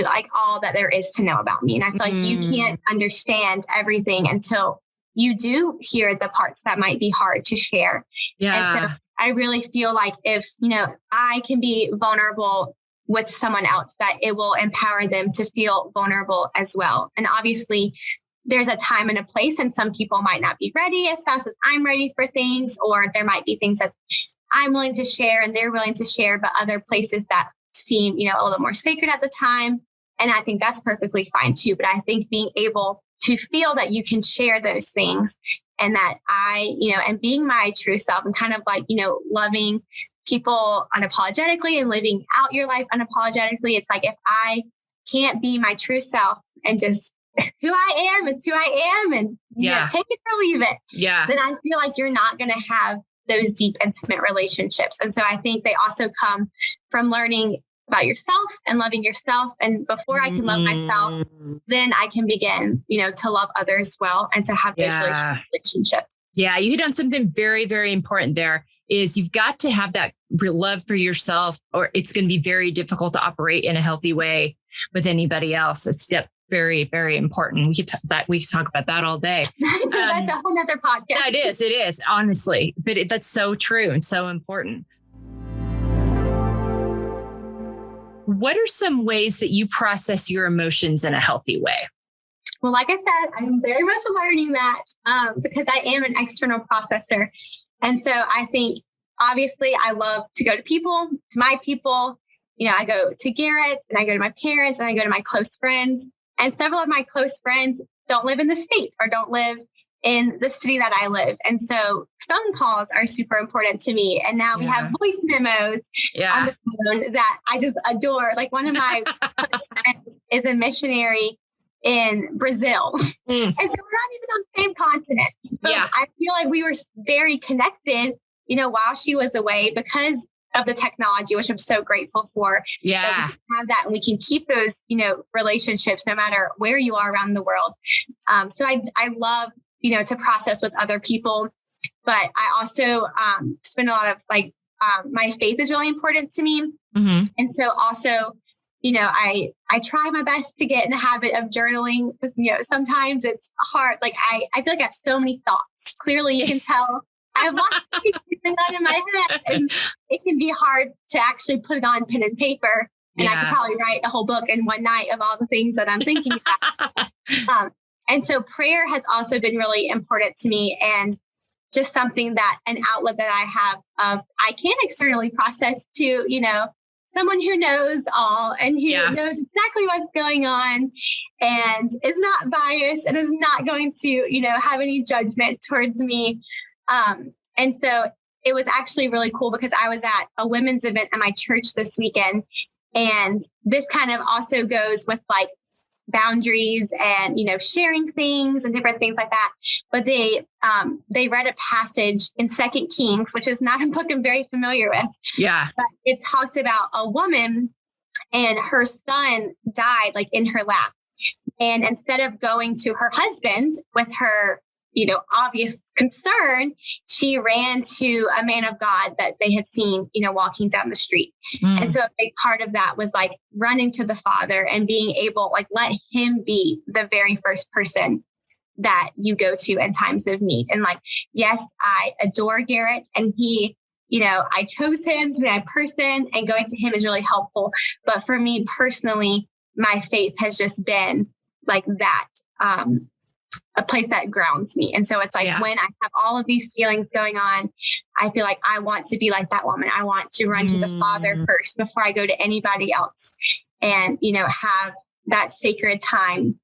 like all that there is to know about me. And I feel like you can't understand everything until you do hear the parts that might be hard to share. And so I really feel like if, I can be vulnerable with someone else, that it will empower them to feel vulnerable as well. And obviously there's a time and a place, and some people might not be ready as fast as I'm ready for things, or there might be things that I'm willing to share and they're willing to share, but other places that seem, a little more sacred at the time. And I think that's perfectly fine too. But I think being able to feel that you can share those things and that I, and being my true self and kind of like, loving people unapologetically and living out your life unapologetically. It's like, if I can't be my true self and just who I am is who I am and take it or leave it, then I feel like you're not going to have those deep, intimate relationships. And so I think they also come from learning about yourself and loving yourself. And before I can love myself, then I can begin, to love others well and to have those relationships. Yeah, you hit on something very, very important there. Is you've got to have that love for yourself, or it's going to be very difficult to operate in a healthy way with anybody else. It's very, very important. We could talk about that all day. That's a whole other podcast. It is, honestly. But that's so true and so important. What are some ways that you process your emotions in a healthy way? Well, like I said, I'm very much learning that because I am an external processor. And so I think, obviously, I love to go to people, to my people. I go to Garrett and I go to my parents and I go to my close friends. And several of my close friends don't live in the state or don't live in the city that I live. And so phone calls are super important to me. And now we have voice memos on the phone that I just adore. Like one of my close friends is a missionary in Brazil. And so we're not even on the same continent. So I feel like we were very connected, while she was away because of the technology, which I'm so grateful for. Yeah. That we can have that and we can keep those, relationships no matter where you are around the world. So I love, to process with other people, but I also spend a lot of my faith is really important to me. Mm-hmm. And so also, I try my best to get in the habit of journaling because, sometimes it's hard. Like I feel like I have so many thoughts. Clearly you can tell I have lots of things going on in my head, and it can be hard to actually put it on pen and paper. And I could probably write a whole book in one night of all the things that I'm thinking about. And so prayer has also been really important to me, and just something that an outlet that I have of I can externally process to, someone who knows all and who knows exactly what's going on and is not biased and is not going to, have any judgment towards me. And so it was actually really cool because I was at a women's event at my church this weekend. And this kind of also goes with boundaries and, sharing things and different things like that. But they read a passage in 2 Kings, which is not a book I'm very familiar with. Yeah. But it talked about a woman and her son died in her lap. And instead of going to her husband with her, obvious concern, she ran to a man of God that they had seen, walking down the street. And so a big part of that was running to the Father and being able, let him be the very first person that you go to in times of need. And yes, I adore Garrett and he, I chose him to be my person and going to him is really helpful. But for me personally, my faith has just been that, a place that grounds me. And so it's when I have all of these feelings going on, I feel like I want to be like that woman. I want to run to the Father first before I go to anybody else and, have that sacred time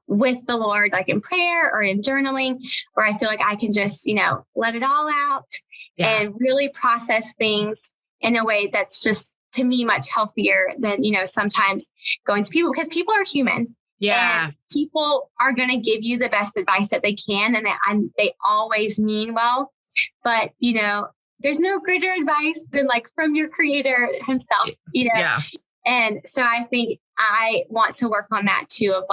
with the Lord, in prayer or in journaling, where I feel like I can just, let it all out and really process things in a way that's just, to me, much healthier than, sometimes going to people, because people are human. Yeah. And people are going to give you the best advice that they can. And they always mean well, but there's no greater advice than from your creator himself, Yeah. And so I think I want to work on that too, of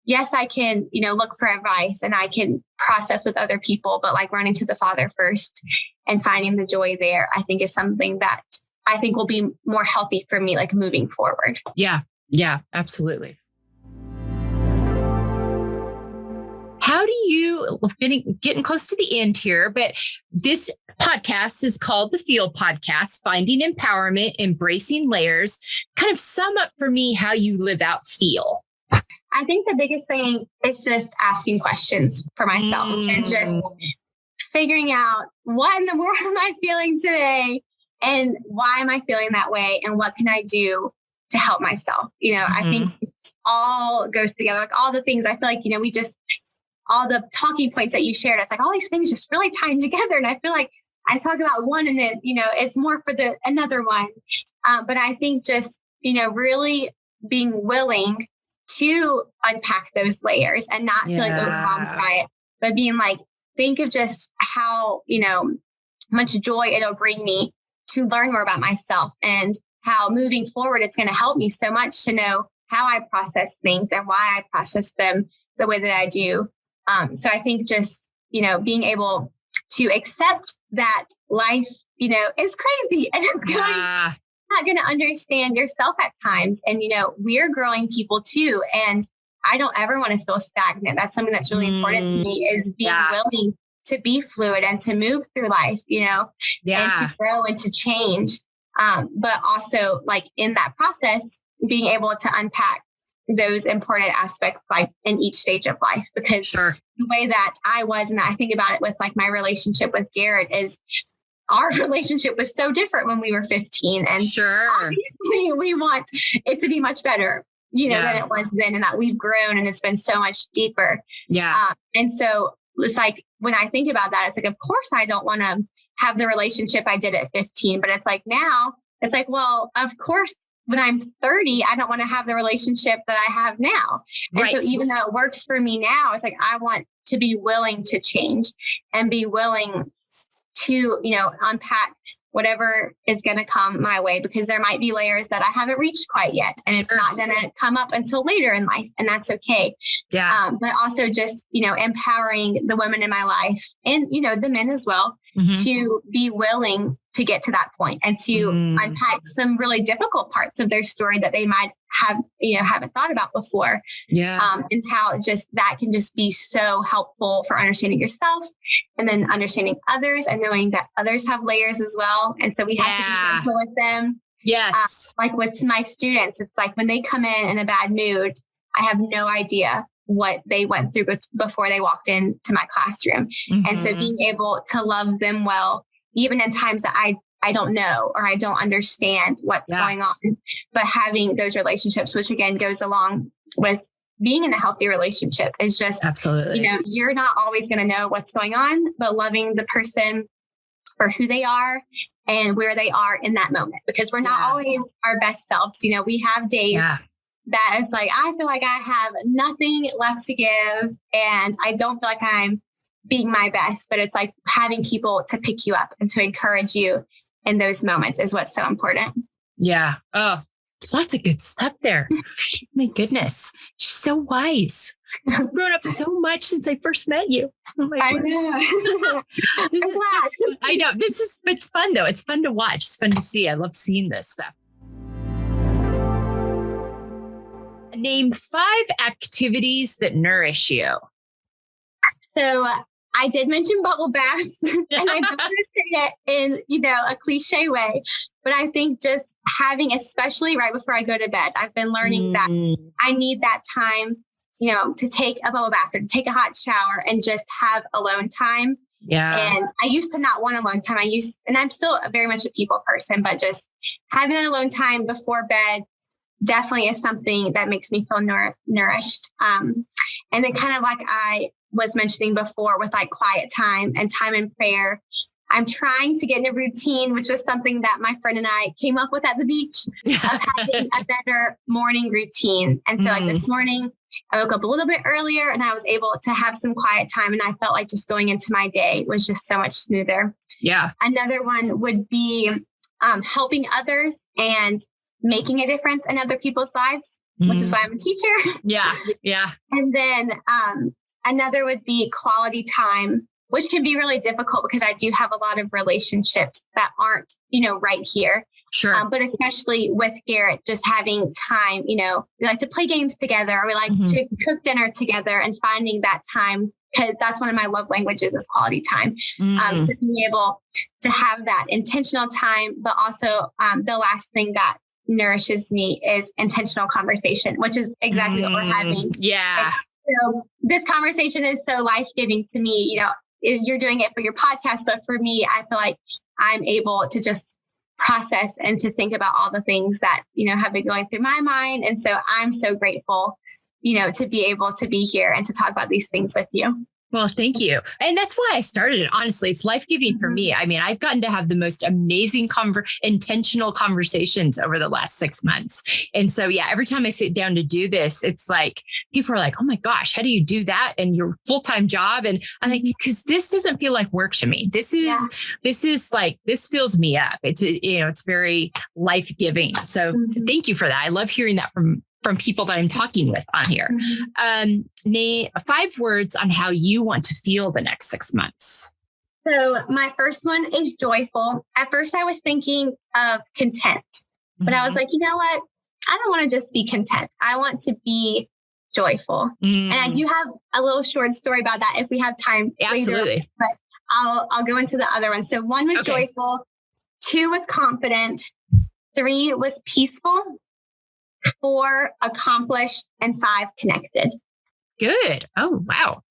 yes, I can, look for advice and I can process with other people, but running to the Father first and finding the joy there, I think is something that I think will be more healthy for me, moving forward. Yeah. Yeah, absolutely. How do you, we're getting close to the end here, but this podcast is called the Feel Podcast, Finding Empowerment, Embracing Layers. Kind of sum up for me how you live out feel. I think the biggest thing is just asking questions for myself and just figuring out what in the world am I feeling today and why am I feeling that way and what can I do to help myself? I think it all goes together. All the things I feel we just, all the talking points that you shared, it's all these things just really tying together. And I feel like I talk about one and then, it's more for another one. But I think just, really being willing to unpack those layers and not feeling overwhelmed by it, but being think of just how, much joy it'll bring me to learn more about myself and how moving forward, it's going to help me so much to know how I process things and why I process them the way that I do. So I think just, being able to accept that life, is crazy and it's not going to understand yourself at times. And, we're growing people too. And I don't ever want to feel stagnant. That's something that's really important to me is being willing to be fluid and to move through life, and to grow and to change. But also in that process, being able to unpack, those important aspects like in each stage of life, because Sure. the way that I was, and I think about it with like my relationship with Garrett, is our relationship was so different when we were 15. And Sure. obviously we want it to be much better, than it was then, and that we've grown and it's been so much deeper. Yeah. And so it's like, when I think about that, it's like, of course I don't want to have the relationship I did at 15, but it's like now it's like, well, of course, when I'm 30, I don't want to have the relationship that I have now. And Right. so even though it works for me now, it's like, I want to be willing to change and be willing to, unpack whatever is going to come my way, because there might be layers that I haven't reached quite yet. And it's not going to come up until later in life. And that's okay. Yeah. But also just, empowering the women in my life and, the men as well, to be willing to get to that point and to unpack some really difficult parts of their story that they might have, haven't thought about before. Yeah. And how just that can just be so helpful for understanding yourself and then understanding others and knowing that others have layers as well. And so we have to be gentle with them. Yes. Like with my students, it's like when they come in a bad mood, I have no idea what they went through before they walked into my classroom. And so being able to love them well, even in times that I don't know or I don't understand what's going on, but having those relationships, which again goes along with being in a healthy relationship, is just, absolutely, you're not always going to know what's going on, but loving the person for who they are and where they are in that moment, because we're not always our best selves. We have days that it's like, I feel like I have nothing left to give and I don't feel like I'm being my best, but it's like having people to pick you up and to encourage you in those moments is what's so important. Yeah. Oh, lots of good stuff there. My goodness. She's so wise. I've grown up so much since I first met you. Oh my I God. know. I know. It's fun though. It's fun to watch. It's fun to see. I love seeing this stuff. Name 5 activities that nourish you. So I did mention bubble baths, and I don't want to say it in, a cliche way, but I think just having, especially right before I go to bed, I've been learning that I need that time, to take a bubble bath or to take a hot shower and just have alone time. Yeah. And I used to not want alone time. And I'm still very much a people person, but just having an alone time before bed definitely is something that makes me feel nourished. And then kind of like I was mentioning before with like quiet time and time in prayer, I'm trying to get in a routine, which was something that my friend and I came up with at the beach, of having a better morning routine. And so like this morning, I woke up a little bit earlier and I was able to have some quiet time. And I felt like just going into my day was just so much smoother. Yeah. Another one would be helping others and making a difference in other people's lives, which is why I'm a teacher. Yeah. Yeah. And then another would be quality time, which can be really difficult because I do have a lot of relationships that aren't, right here. Sure. But especially with Garrett, just having time, we like to play games together, or we like to cook dinner together, and finding that time, because that's one of my love languages is quality time. So being able to have that intentional time, but also the last thing that nourishes me is intentional conversation, which is exactly what we're having. Yeah. So this conversation is so life-giving to me. You're doing it for your podcast, but for me, I feel like I'm able to just process and to think about all the things that, have been going through my mind. And so I'm so grateful, to be able to be here and to talk about these things with you. Well, thank you. And that's why I started it. Honestly, it's life-giving for me. I mean, I've gotten to have the most amazing intentional conversations over the last 6 months. And so, every time I sit down to do this, it's like, people are like, oh my gosh, how do you do that? And your full-time job. And I'm like, because this doesn't feel like work to me. This fills me up. It's very life-giving. So thank you for that. I love hearing that from people that I'm talking with on here. Name 5 words on how you want to feel the next 6 months. So my first one is joyful. At first I was thinking of content, but I was like, you know what? I don't want to just be content. I want to be joyful. And I do have a little short story about that if we have time. Absolutely. Later, but I'll go into the other one. So 1 was joyful, 2 was confident, 3 was peaceful, 4 accomplished, and 5 connected. Good. Oh, wow.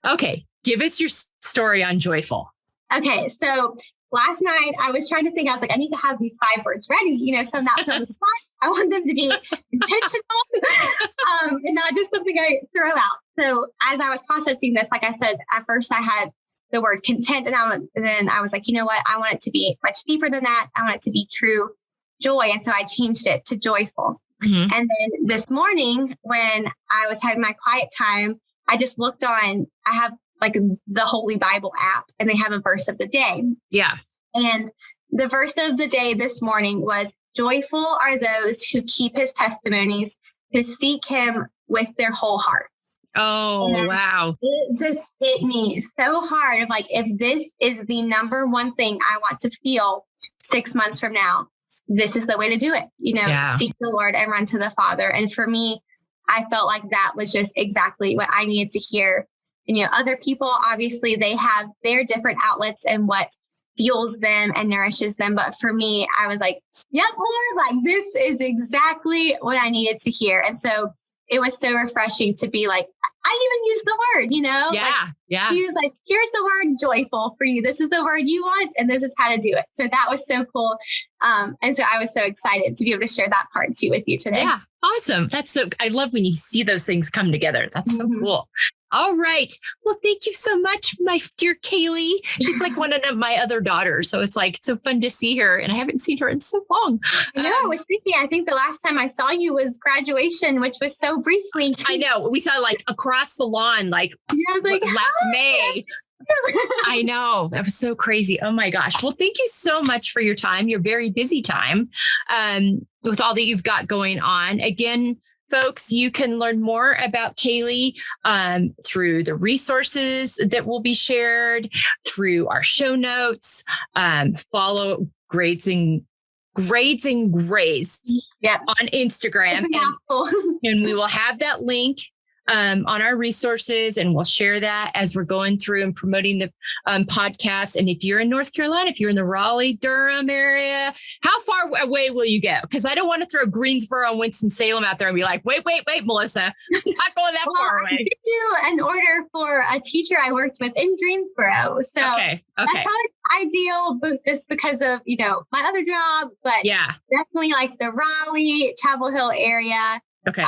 Okay. Give us your story on joyful. Okay. So last night I was trying to think, I was like, I need to have these 5 words ready, so I'm not put on the spot. I want them to be intentional and not just something I throw out. So as I was processing this, like I said, at first I had the word content, and then I was like, you know what? I want it to be much deeper than that. I want it to be true joy. And so I changed it to joyful. Mm-hmm. And then this morning when I was having my quiet time, I just looked on, I have like the Holy Bible app, and they have a verse of the day. Yeah. And the verse of the day this morning was, joyful are those who keep his testimonies, who seek him with their whole heart. Oh, and wow. It just hit me so hard of like, if this is the number one thing I want to feel 6 months from now, this is the way to do it. Seek the Lord and run to the Father. And for me, I felt like that was just exactly what I needed to hear. And, other people, obviously, they have their different outlets and what fuels them and nourishes them. But for me, I was like, yep, Lord, like this is exactly what I needed to hear. And so it was so refreshing to be like, I even used the word, Yeah. He was like, here's the word joyful for you. This is the word you want, and this is how to do it. So that was so cool. And so I was so excited to be able to share that part too with you today. Yeah. Awesome. I love when you see those things come together. That's so cool. All right. Well, thank you so much, my dear Kayli. She's like one of my other daughters. So it's like so fun to see her. And I haven't seen her in so long. I was thinking, I think the last time I saw you was graduation, which was so briefly. I know. We saw like across the lawn, like last May. I know. That was so crazy. Oh my gosh. Well, thank you so much for your time, your very busy time, with all that you've got going on. Again, folks, you can learn more about Kayli through the resources that will be shared, through our show notes. Follow Grades and Graze on Instagram. And we will have that link on our resources, and we'll share that as we're going through and promoting the podcast. And if you're in North Carolina, if you're in the Raleigh-Durham area, how far away will you go? Because I don't want to throw Greensboro and Winston-Salem out there and be like, wait, Melissa, not going that far away. I did do an order for a teacher I worked with in Greensboro. So okay. That's probably ideal, but just because of, my other job, but definitely like the Raleigh, Chapel Hill area. Okay.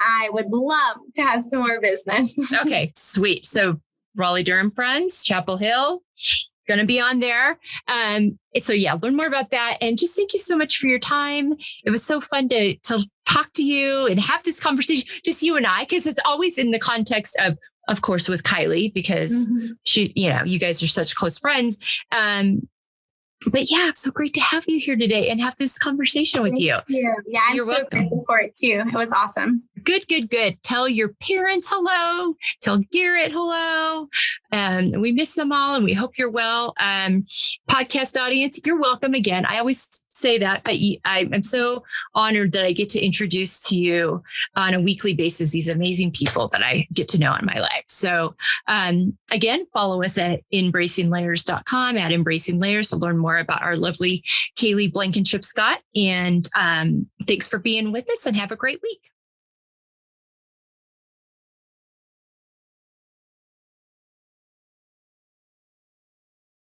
I would love to have some more business. Okay, sweet. So Raleigh-Durham friends, Chapel Hill, going to be on there. So learn more about that. And just thank you so much for your time. It was so fun to talk to you and have this conversation, just you and I, because it's always in the context of course, with Kayli, because she, you guys are such close friends. But it's so great to have you here today and have this conversation with you. Yeah, I'm so grateful for it too. It was awesome. Good. Tell your parents hello. Tell Garrett hello. We miss them all, and we hope you're well. Podcast audience, you're welcome again. I always say that, but I'm so honored that I get to introduce to you on a weekly basis these amazing people that I get to know in my life. So again, follow us at embracinglayers.com, at Embracing Layers, to learn more about our lovely Kayli Blankenship Scott. And thanks for being with us, and have a great week.